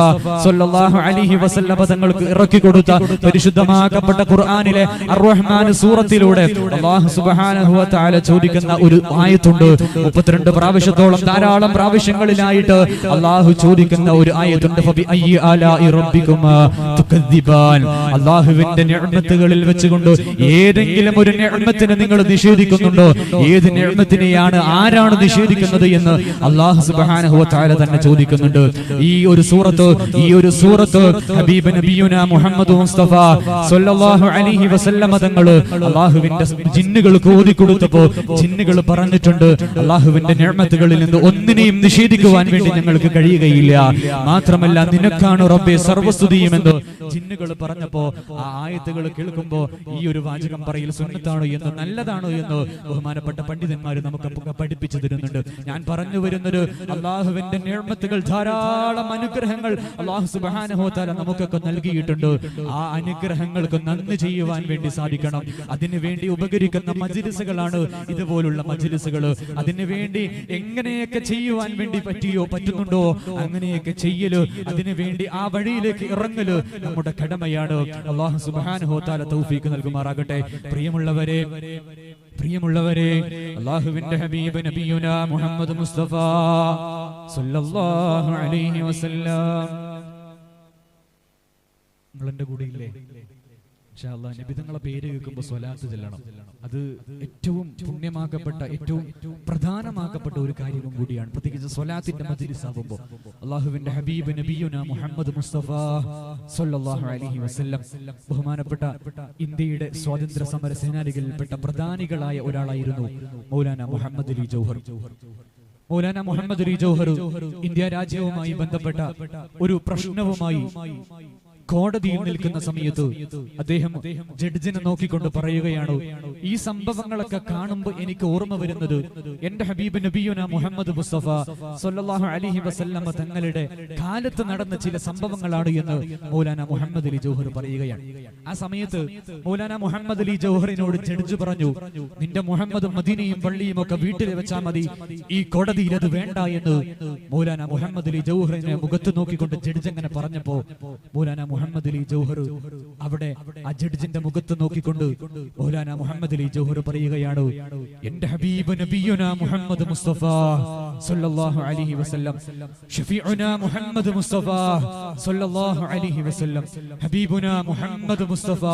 Speaker 1: സ്വല്ലല്ലാഹു അലൈഹി വസല്ലം തങ്ങൾക്ക് ഇറക്കി കൊടുത്ത പരിശുദ്ധമാക്കപ്പെട്ട ഖുർആനിലെ അർ-റഹ്മാൻ സൂറത്തിലൂടെ അല്ലാഹു സുബ്ഹാനഹു വ തആല ചോദിക്കുന്ന ഒരു ആയത്തുണ്ട്. 32 പ്രാവശ്യത്തോളം ധാരാളം പ്രാവശ്യങ്ങളിലായിട്ട് അല്ലാഹു ചോദിക്കുന്ന ഒരു ആയത്തുണ്ട്. ഫബി അയ്യി ആലാഇ റബ്ബികുമാ തുകദ്ദിബാൻ, അല്ലാഹുവിന്റെ നിഅമത്തുകളിൽ വെച്ചുകൊണ്ട് ഏതെങ്കിലും ഒരു നിഅമത്തിനെ നിങ്ങൾ നിഷേധിക്കുന്നുണ്ടോ? ഏത് നിഅമത്തിനെയാണ് ആരാണ് നിഷേധിക്കുന്നത് എന്ന് അല്ലാഹു സുബ്ഹാനഹു വ തആല തന്നെ ചോദിക്കുന്നുണ്ട്. ഈ ഒരു സൂറത്ത് ഹബീബ് നബിയുനാ മുഹമ്മദ് മുസ്തഫ സ്വല്ലല്ലാഹു അലൈഹി വസല്ലം തങ്ങൾ അല്ലാഹുവിന്റെ ജിന്നുകൾക്ക് ഓതി കൊടുത്തപ്പോൾ ജിന്നുകൾ പറഞ്ഞിട്ടുണ്ട്, അല്ലാഹുവിന്റെ നിഅമത്തുകളിൽ നിന്ന് ഒന്നിനെയും നിഷേധിക്കുവാൻ വേണ്ടി ഞങ്ങൾക്ക് കഴിയുകയില്ല, മാത്രമല്ല നിനക്കാണ് റബ്ബേ സർവസ്തുതിയും എന്ന് ജിന്നുകൾ പറഞ്ഞപ്പോ ആ ആയത്തുകൾ കേൾക്കുമ്പോ ഈ ഒരു വാചകം പറയൽ സുന്നത്താണോ എന്ന്, നല്ലതാണോ എന്ന് ബഹുമാനപ്പെട്ട പണ്ഡിതന്മാർ നമുക്ക് പഠിപ്പിച്ചു തരുന്നുണ്ട്. ഞാൻ പറഞ്ഞു വരുന്നത് അല്ലാഹുവിന്റെ നിഅമത്തുകൾ, ധാരാളം അനുഗ്രഹങ്ങൾ അല്ലാഹു സുബ്ഹാനഹു വ തആല നമുക്കൊക്കെ നൽകിയിട്ടുണ്ട്. ആ അനുഗ്രഹങ്ങൾക്ക് നന്ദി ചെയ്യുവാൻ വേണ്ടി സാധിക്കണം. അതിനു വേണ്ടി ഉപകരിക്കുന്ന മജ്ലിസുകളാണ് ഇതുപോലുള്ള മജ്ലിസുകൾ. അതിനു വേണ്ടി എങ്ങനെയൊക്കെ ചെയ്യുവാൻ വേണ്ടി പറ്റുന്നുണ്ടോ അങ്ങനെയൊക്കെ ചെയ്യല്, അതിനു വേണ്ടി ആ വഴിയിലേക്ക് ഇറങ്ങല് നമ്മുടെ കടമയാണ്. അല്ലാഹു സുബ്ഹാനഹു വ തആല തൗഫീഖ് നൽകുമാറാകട്ടെ. പ്രിയമുള്ളവരെ, അല്ലാഹുവിന്റെ ഹബീബ് നബിയുനാ മുഹമ്മദ് മുസ്തഫ സ്വല്ലല്ലാഹു അലൈഹി വസല്ലം നിങ്ങളുടെ കൂടെ ഇല്ലേ? ഇൻഷാ അല്ലാഹ് നബിതങ്ങളെ പേര് കേൾക്കുമ്പോൾ സ്വലാത്ത് ചൊല്ലണം. അത് ഏറ്റവും പുണ്യമാക്കപ്പെട്ട, ഏറ്റവും പ്രധാനമാക്കപ്പെട്ട ഒരു കാര്യവും കൂടിയാണ്. പ്രത്യേകിച്ച് സ്വലാത്തിന്റെ മജ്ലിസ് ആവുമ്പോൾ അല്ലാഹുവിന്റെ ഹബീബ് നബിയുനാ മുഹമ്മദ് മുസ്തഫ സ്വല്ലല്ലാഹു അലൈഹി വസല്ലം ബഹുമാനപ്പെട്ട ഇന്ത്യയുടെ സ്വാതന്ത്ര്യ സമര സേനാനികളിൽപ്പെട്ട പ്രധാനികളായ ഒരാളായിരുന്നു മൗലാന മുഹമ്മദ് അലി ജൗഹർ. മൗലാന മുഹമ്മദ് അലി ജൗഹർ ഇന്ത്യ രാജ്യവുമായി ബന്ധപ്പെട്ട ഒരു പ്രശ്നവുമായി കോടതിയിൽ നിൽക്കുന്ന സമയത്ത് അദ്ദേഹം ജഡ്ജിനെ നോക്കിക്കൊണ്ട് പറയുകയാണ്, ഈ സംഭവങ്ങളൊക്കെ കാണുമ്പോൾ എനിക്ക് ഓർമ്മ വരുന്നത് എന്റെ ഹബീബ് നബിയുന മുഹമ്മദ് മുസ്തഫ സല്ലല്ലാഹു അലൈഹി വസല്ലമ തങ്ങളുടെ കാലത്ത് നടന്ന ചില സംഭവങ്ങളാണ് എന്ന് മൗലാന മുഹമ്മദ് അലി ജൗഹർ പറയുകയാണ്. ആ സമയത്ത് മൗലാന മുഹമ്മദ് അലി ജൗഹറിനോട് ജഡ്ജ് പറഞ്ഞു, നിന്റെ മുഹമ്മദും മദീനയും പള്ളിയും ഒക്കെ വീട്ടിൽ വെച്ചാൽ മതി, ഈ കോടതിയിൽ അത് വേണ്ട എന്ന് മൗലാന മുഹമ്മദ് അലി ജൗഹറിനെ മുഖത്ത് നോക്കിക്കൊണ്ട് ജഡ്ജ് അങ്ങനെ പറഞ്ഞപ്പോ മൗലാന മുഹമ്മദ് അലി ജൗഹർ അവിടെ ആ ജഡ്ജിന്റെ മുഖത്ത് നോക്കിക്കൊണ്ട് മൗലാന മുഹമ്മദ് അലി ജൗഹർ പറയുകയാണ്, എന്റെ ഹബീബ് നബിയുന മുഹമ്മദ് മുസ്തഫ സല്ലല്ലാഹു അലൈഹി വസല്ലം, ഷഫീഉന മുഹമ്മദ് മുസ്തഫ സല്ലല്ലാഹു അലൈഹി വസല്ലം, ഹബീബുന മുഹമ്മദ് മുസ്തഫ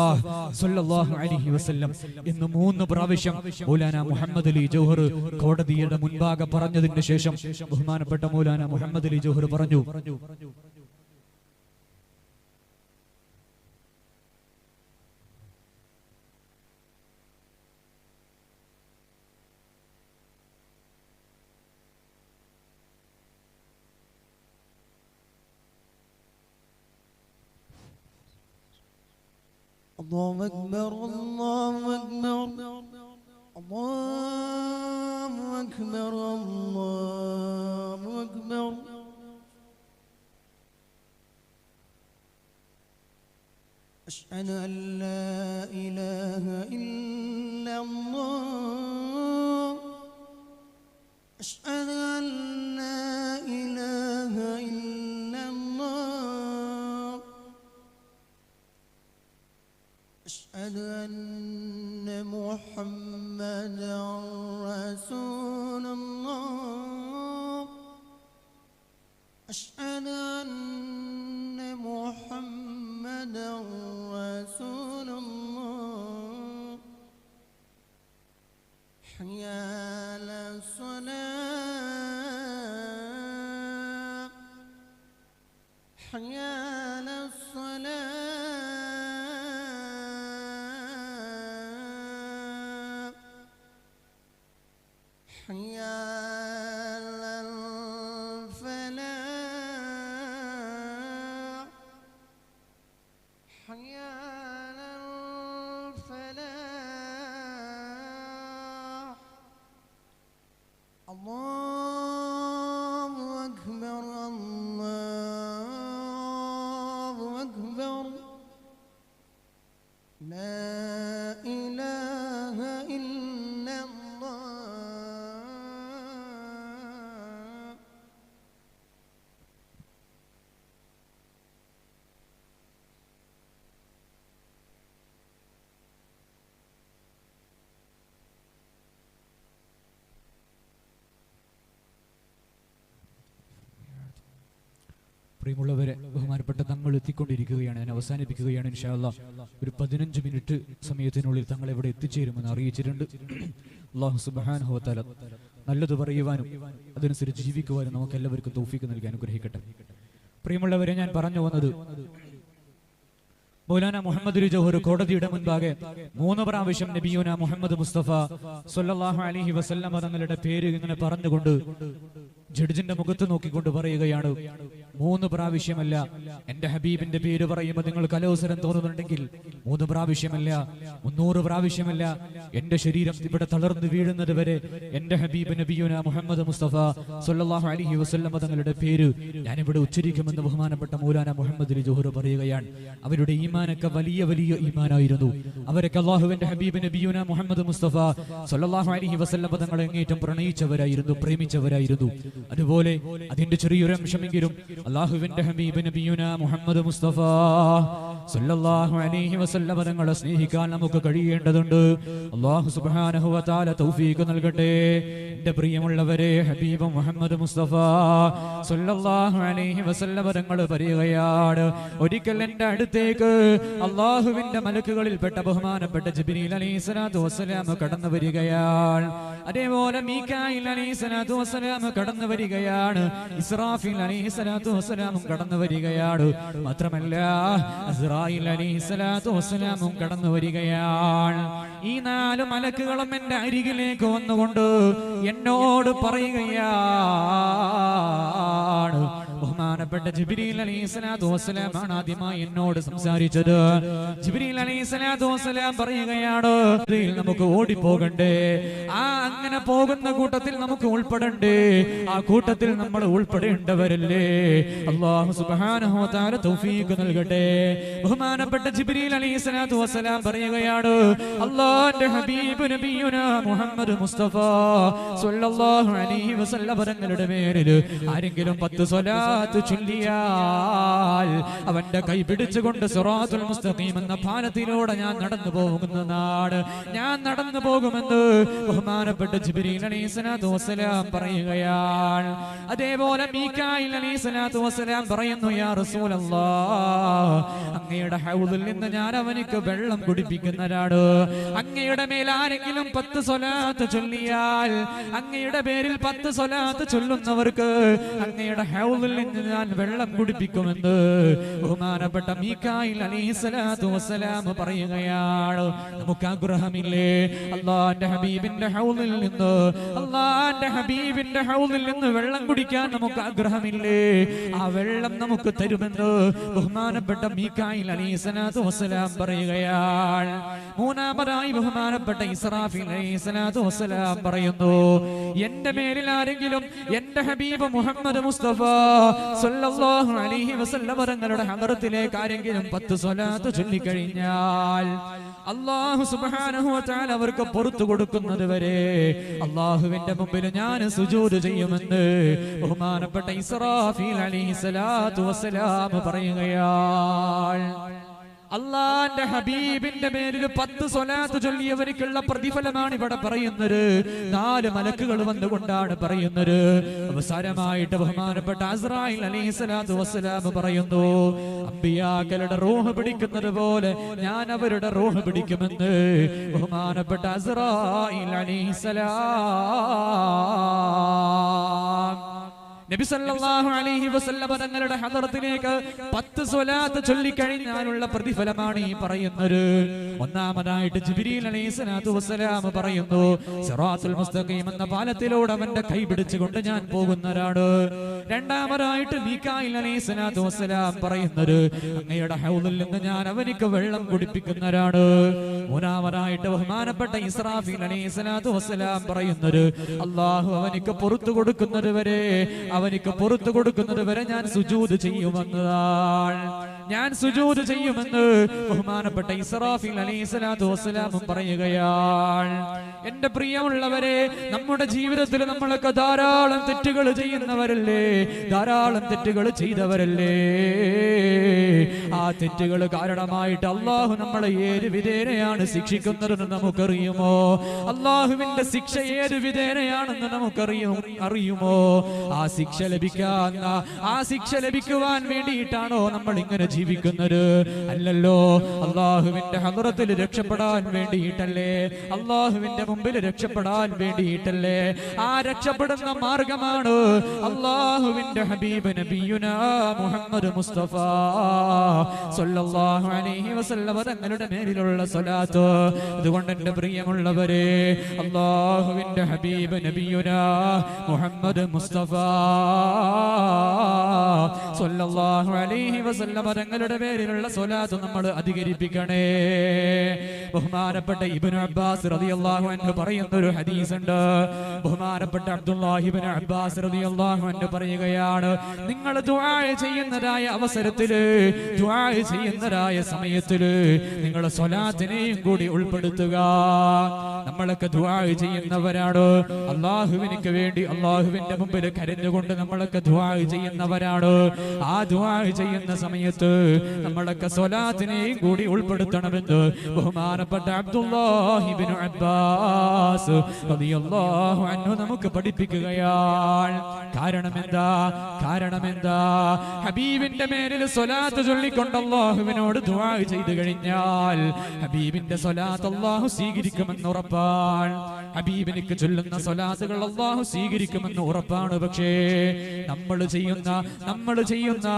Speaker 1: സല്ലല്ലാഹു അലൈഹി വസല്ലം എന്ന് 3 പ്രാവശ്യം മൗലാന മുഹമ്മദ് അലി ജൗഹർ കോടതിയുടെ മുൻപാകെ പറഞ്ഞതിന് ശേഷം ബഹുമാനപ്പെട്ട മൗലാന മുഹമ്മദ് അലി ജൗഹർ പറഞ്ഞു,
Speaker 2: الله أكبر الله أكبر الله أكبر الله أكبر أشهد أن لا إله إلا الله أشهد أن لا إله إلا الله أشهد أن محمدا رسول الله أشهد أن محمدا رسول الله حي على الصلاة حي على الصلاة حي على الفلاح حي على الفلاح الله أكبر الله أكبر لا إله إلا الله
Speaker 1: പ്രിയമുള്ളവരെ, ബഹുമാനപ്പെട്ട തങ്ങൾ എത്തിക്കൊണ്ടിരിക്കുകയാണ്. ഞാൻ അവസാനിപ്പിക്കുകയാണ് ഇൻഷാ അല്ലാഹ്. ഒരു 15 മിനിറ്റ് സമയത്തിനുള്ളിൽ തങ്ങൾ എവിടെ എത്തിച്ചേരുമെന്ന് അറിയിച്ചിട്ടുണ്ട്. അല്ലാഹു സുബ്ഹാനഹു വ തആല നല്ലത് പറയുവാനും അതനുസരിച്ച് ജീവിക്കുവാനും നമുക്ക് എല്ലാവർക്കും തൗഫീഖ് നൽകി അനുഗ്രഹിക്കട്ടെ. പ്രിയമുള്ളവരെ, ഞാൻ പറഞ്ഞു വന്നത് മൗലാന മുഹമ്മദ് അലി ജൗഹർ കോടതിയുടെ മുൻപാകെ 3 പ്രാവശ്യം നബിയുന മുഹമ്മദ് മുസ്തഫ സല്ലല്ലാഹു അലൈഹി വസല്ലം തങ്ങളുടെ പേര് ഇങ്ങനെ പറഞ്ഞുകൊണ്ട് ജഡ്ജിന്റെ മുഖത്ത് നോക്കിക്കൊണ്ട് പറയുകയാണ്, 3 പ്രാവശ്യമല്ല, എന്റെ ഹബീബിന്റെ പേര് പറയുമ്പോൾ നിങ്ങൾക്ക് അലോസരം തോന്നുന്നുണ്ടെങ്കിൽ 3 പ്രാവശ്യമല്ല, 300 പ്രാവശ്യമല്ല, എന്റെ ശരീരം ഇവിടെ തളർന്നു വീഴുന്നത് വരെ എന്റെ ഹബീബ് നബിയുന മുഹമ്മദ് മുസ്തഫ സല്ലല്ലാഹു അലൈഹി വസല്ലം തങ്ങളുടെ പേര് ഞാനിവിടെ ഉച്ചരിക്കുമെന്ന് ബഹുമാനപ്പെട്ട മൗലാന മുഹമ്മദ് അലി ജൗഹർ പറയുകയാണ്. അവരുടെ ഈമാനൊക്കെ വലിയ വലിയ ഈമാനായിരുന്നു. അവരൊക്കെ അല്ലാഹുവിന്റെ ഹബീബ് നബിയുന മുഹമ്മദ് മുസ്തഫ സല്ലല്ലാഹു അലൈഹി വസല്ലം തങ്ങളെ അങ്ങേറ്റം പ്രണയിച്ചവരായിരുന്നു, പ്രേമിച്ചവരായിരുന്നു. അതുപോലെ അതിന്റെ ചെറിയൊരു അംശമെങ്കിലും അല്ലാഹുവിന്റെ ഹബീബ് നബിയുന മുഹമ്മദ് മുസ്തഫ സല്ലല്ലാഹു അലൈഹി വസല്ലം തങ്ങളെ സ്നേഹിക്കാൻ നമുക്ക് കഴിയേണ്ടതുണ്ട്. അല്ലാഹു സുബ്ഹാനഹു വ തആല തൗഫീഖ് നൽകട്ടെ. എന്റെ പ്രിയമുള്ളവരെ, ഹബീബ് മുഹമ്മദ് മുസ്തഫ സല്ലല്ലാഹു അലൈഹി വസല്ലം തങ്ങൾ പറയുകയാണ്, ഒരിക്കൽ എന്റെ അടുത്തേക്ക് അല്ലാഹുവിന്റെ മലക്കുകളിൽപ്പെട്ട ബഹുമാനപ്പെട്ട ജിബ്രീൽ അലൈഹിസ്സലാത്തു വസ്സലാം കടന്നു വരികയാണ്. അതേപോലെ മീകായിൽ അലൈഹിസ്സലാത്തു വസ്സലാം കടന്നു വരികയാണ്. ഇസ്രാഫീൽ അലൈഹിസ്സലാത്തു വസ്സലാമും കടന്നു വരികയാണ്. മാത്രമല്ല അസ്റായിൽ അലൈഹിസ്സലാത്തു വസ്സലാമും കടന്നു വരികയാണ്. ഈ 4 മലക്കുകളും എന്റെ അരികിലേക്ക് വന്നുകൊണ്ട് എന്നോട് പറയുകയാണ്, ബഹുമാനപ്പെട്ട ബഹുമാനപ്പെട്ട ജിബ്രീൽ അലൈഹിസ്സലാത്തു വസ്സലാമാണ് ആദ്യമായി എന്നോട് സംസാരിച്ചത്. ജിബ്രീൽ അലൈഹിസ്സലാത്തു വസ്സലാം പറയുകയാണ്, ഇതിൽ നമുക്ക് ഓടിപ്പോകണ്ടേ, അങ്ങനെ പോകുന്ന കൂട്ടത്തിൽ നമുക്ക് ഉൾപ്പെടണ്ടേ, ആ കൂട്ടത്തിൽ നമ്മൾ ഉൾപ്പെടേണ്ടവരല്ലേ. അല്ലാഹു സുബ്ഹാനഹു വ തആല തൗഫീഖ് നൽകട്ടെ. ബഹുമാനപ്പെട്ട ജിബ്രീൽ അലൈഹിസ്സലാത്തു വസ്സലാം പറയുകയാണ്, അല്ലാഹുവിന്റെ ഹബീബ് നബിയുനാ മുഹമ്മദ് മുസ്തഫ സ്വല്ലല്ലാഹു അലൈഹി വസല്ലം തങ്ങളുടെ പേരിൽ ആരെങ്കിലും 10 സ്വലാത്ത് ചൊല്ലിയാൽ അവന്റെ കൈ പിടിച്ചുകൊണ്ട് സിറാത്തുൽ മുസ്തഖീം എന്ന പാലത്തിലൂടെ ഞാൻ നടന്നു പോകുന്നതാണ്, ഞാൻ നടന്നു പോകുമെന്ന് ബഹുമാനപ്പെട്ട ജിബ്രീൽ അലൈഹിസ്സലാത്തു വസ്സലാം പറയുകയാണ്. അതേപോലെ മീകായിൽ അലൈഹിസ്സലാത്തു വസ്സലാം പറയുന്നു, യാ റസൂലല്ലാഹ്, അങ്ങയുടെ ഹൗദിൽ നിന്ന് ഞാൻ അവനിക്ക് വെള്ളം കുടിപ്പിക്കുന്നതാണ്. അങ്ങയുടെ മേൽ ആരെങ്കിലും 10 സ്വലാത്ത് ചൊല്ലിയാൽ, അങ്ങയുടെ പേരിൽ 10 സ്വലാത്ത് ചൊല്ലുന്നവർക്ക് അങ്ങയുടെ ഹൗദിൽ നിന്ന് ഞാൻ വെള്ളം കുടിപ്പിക്കുമെന്ന് ബഹുമാനപ്പെട്ട മീകായിൽ അലൈഹിസ്സലാത്തു വസ്സലാം പറയുകയാണ്. നമുക്ക് ആഗ്രഹമില്ലേ അല്ലാഹുവിന്റെ ഹബീബിന്റെ ഹൗദിൽ നിന്ന്, അല്ലാഹുവിന്റെ ഹബീബിന്റെ ഹൗദിൽ നിന്ന് വെള്ളം കുടിക്കാൻ നമുക്ക് ആഗ്രഹമില്ലേ? ആ വെള്ളം നമുക്ക് തരുമെന്ന് ബഹുമാനപ്പെട്ട മീകായിൽ അലൈഹിസ്സലാത്തു വസ്സലാം പറയുകയാണ്. മൂന്നാമതായി ബഹുമാനപ്പെട്ട ഇസ്രാഫീൽ അലൈഹിസ്സലാത്തു വസ്സലാം പറയുന്നു, എന്റെ മേലിൽ ആരെങ്കിലും എന്റെ ഹബീബ് മുഹമ്മദ് മുസ്തഫ സ്വല്ലല്ലാഹു അലൈഹി വസല്ലം തങ്ങളുടെ ഹദറത്തിലേക്ക് ആരെങ്കിലും 10 സ്വലാത്ത് ചൊല്ലിക്കഴിഞ്ഞാൽ അല്ലാഹു സുബ്ഹാനഹു വ തആല അവർക്ക് പുറത്തു കൊടുക്കുന്നത് വരെ അല്ലാഹുവിന്റെ മുമ്പിൽ ഞാൻ സുജൂദ് ചെയ്യുമെന്ന് ബഹുമാനപ്പെട്ട ഇസ്രാഫീൽ അലൈഹിസ്സലാത്തു വസ്സലാം പറയുകയാണ്. അള്ളാന്റെ ഹബീബിന്റെ പേരിൽ 10 സ്വലാത്ത് ചൊല്ലിയവർക്കുള്ള പ്രതിഫലമാണ് ഇവിടെ പറയുന്നത്. 4 മലക്കുകൾ വന്നുകൊണ്ടാണ് പറയുന്നത്. അവസാനമായിട്ട് ബഹുമാനപ്പെട്ട അസ്രായിൽ അലൈഹിസ്സലാത്തു വസ്സലാം പറയുന്നു, അമ്പിയാക്കളുടെ റൂഹ് പിടിക്കുന്നത് പോലെ ഞാൻ അവരുടെ റൂഹ് പിടിക്കുമെന്ന് ബഹുമാനപ്പെട്ട അസ്രായിൽ അലൈഹിസ്സലാം നബി സല്ലല്ലാഹു അലൈഹി വസല്ലം തങ്ങളുടെ ഹദറത്തിലേക്ക് 10 സ്വലാത്ത് ചൊല്ലിക്കഴിഞ്ഞാലുള്ള പ്രതിഫലമാണ് ഈ പറയുന്നത്. ഒന്നാമതായിട്ട് ജിബ്രീൽ അലൈഹിസ്സലാത്തു വസ്സലാം പറയുന്നു, സിറാത്തുൽ മുസ്തഖീം എന്ന പാലത്തിലൂടെ അവന്റെ കൈ പിടിച്ചുകൊണ്ട് ഞാൻ പോകുന്നതാണ്. രണ്ടാമതായിട്ട് മീകായിൽ അലൈഹിസ്സലാത്തു വസ്സലാം പറയുന്നത്, അങ്ങയുടെ ഹൗദിൽ നിന്ന് ഞാൻ അവനിക്ക് വെള്ളം കുടിപ്പിക്കുന്നതാണ്. മൂന്നാമതായിട്ട് ബഹുമാനപ്പെട്ട ഇസ്രാഫീൽ അലൈഹിസ്സലാത്തു വസ്സലാം പറയുന്നത്, അല്ലാഹു അവനിക്ക് പുറത്തു കൊടുക്കുന്നത് വരെ അവനിക്ക് പുറത്തു കൊടുക്കുന്നത് വരെ ഞാൻ സുജൂദ് ചെയ്യുമെന്നതാണ്, ഞാൻ സുജൂദ് ചെയ്യുമെന്ന് ബഹുമാനപ്പെട്ട ഇസ്രാഫീൽ അലൈഹിസ്സലാത്തു വസ്സലാം പറയുകയാണ്. എന്റെ പ്രിയമുള്ളവരെ, നമ്മുടെ ജീവിതത്തിൽ നമ്മളൊക്കെ ധാരാളം തെറ്റുകൾ ചെയ്യുന്നവരല്ലേ, ധാരാളം തെറ്റുകൾ ചെയ്തവരല്ലേ. ആ തെറ്റുകൾ കാരണമായിട്ട് അള്ളാഹു നമ്മളെ ഏത് വിധേനയാണ് ശിക്ഷിക്കുന്നതെന്ന് നമുക്കറിയുമോ? അള്ളാഹുവിന്റെ ശിക്ഷ ഏത് വിധേനയാണെന്ന് അറിയുമോ? ആ ശിക്ഷ ലഭിക്കുവാൻ വേണ്ടിയിട്ടാണോ നമ്മൾ ഇങ്ങനെ ജീവിക്കുന്നത്? അല്ലല്ലോ, അള്ളാഹുവിന്റെ ഹദറത്തിൽ രക്ഷപ്പെടാൻ വേണ്ടിയിട്ടല്ലേ, അള്ളാഹുവിന്റെ മുമ്പിൽ രക്ഷപ്പെടാൻ വേണ്ടിയിട്ടല്ലേ. ആ രക്ഷപ്പെടുന്ന മാർഗമാണ് അള്ളാഹുവിന്റെ ഹബീബ് നബിയുനാ മുഹമ്മദ് മുസ്തഫ സ്വല്ലല്ലാഹു അലൈഹി വസല്ലം തങ്ങളുടെ മേലിലുള്ള സ്വലാത്ത്. അതുകൊണ്ട് എന്റെ പ്രിയമുള്ളവരെ, അള്ളാഹുവിന്റെ ഹബീബ് നബിയുനാ മുഹമ്മദ് മുസ്തഫ സ്വല്ലല്ലാഹു അലൈഹി വസല്ലം തങ്ങളുടെ പേരിലുള്ള സ്വലാത്ത് നമ്മൾ അധികരിപ്പിക്കണേ. ബഹുമാനപ്പെട്ട ഇബ്നു അബ്ബാസ് റളിയല്ലാഹു അൻഹു പറയുന്ന ഒരു ഹദീസ് ഉണ്ട്. ബഹുമാനപ്പെട്ട അബ്ദുല്ലാഹി ഇബ്നു അബ്ബാസ് റളിയല്ലാഹു അൻഹു പറയുകയാണ്, നിങ്ങൾ ദുആ ചെയ്യുന്നതായ അവസരത്തില്, ദുആ ചെയ്യുന്നതായ സമയത്തില് നിങ്ങൾ സ്വലാത്തിനെയും കൂടി ഉൾപ്പെടുത്തുക. നമ്മളൊക്കെ ദുആ ചെയ്യുന്നവരാണ്, അല്ലാഹുവിനിക്ക് വേണ്ടി അല്ലാഹുവിന്റെ മുമ്പിൽ കരഞ്ഞുകൊണ്ട് നമ്മളൊക്കെ ദുആ ചെയ്യുന്നവരാണ്. ആ ദുആ ചെയ്യുന്ന സമയത്ത് നമ്മളൊക്കെ സ്വലാത്തിനെയും കൂടി ഉൾപ്പെടുത്തണമെന്ന് ബഹുമാനപ്പെട്ട അബ്ദുല്ലാഹി ഇബ്നു അബ്ബാസ് റളിയല്ലാഹു അൻഹു നമുക്ക് പഠിപ്പിക്കുകയാണ്. കാരണം എന്താ? ഹബീബിന്റെ മേലിൽ സ്വലാത്ത് ചൊല്ലിക്കൊണ്ട് അല്ലാഹുവിനോട് ദുആ ചെയ്തു കഴിഞ്ഞാൽ ഹബീബിന്റെ സ്വലാത്ത് അല്ലാഹു സ്വീകരിക്കുമെന്ന് ഉറപ്പാണ്. ഹബീബിനിക്ക് ചൊല്ലുന്ന സ്വലാത്തുകൾ അല്ലാഹു സ്വീകരിക്കുമെന്ന് ഉറപ്പാണ്. പക്ഷേ നമ്മൾ ചെയ്യുന്ന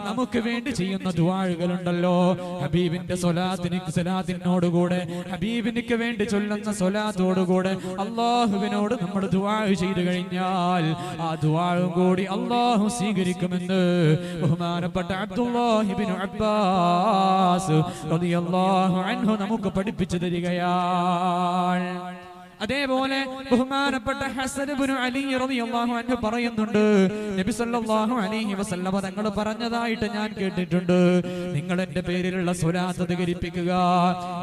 Speaker 1: നമുക്ക് വേണ്ടി ചെയ്യുന്ന ദുആകളുണ്ടല്ലോ, ഹബീബിന്റെ സ്വലാത്തിനോടുകൂടെ ഹബീബിനിക്ക് വേണ്ടി ചൊല്ലുന്ന സ്വലാത്ത് സ്വലാത്തോടുകൂടെ അള്ളാഹുവിനോട് നമ്മൾ ദുആ ചെയ്തു കഴിഞ്ഞാൽ ആ ദുആവും കൂടി അള്ളാഹു സ്വീകരിക്കുമെന്ന് ബഹുമാനപ്പെട്ട അബ്ദുല്ലാഹി ഇബ്നു അബ്ബാസ് റളിയല്ലാഹു അൻഹു നമുക്ക് പഠിപ്പിച്ചു തരികയാണ്. അതേപോലെ ബഹുമാനപ്പെട്ട ഹസൻ ഇബ്നു അലി റളിയല്ലാഹു അൻഹു പറയുന്നുണ്ട്, നബി സല്ലല്ലാഹു അലൈഹി വസല്ലം തങ്ങൾ പറഞ്ഞതായിട്ട് ഞാൻ കേട്ടിട്ടുണ്ട്, നിങ്ങൾ എന്റെ പേരിലുള്ള സ്വലാത്ത് അധികരിപ്പിക്കുക,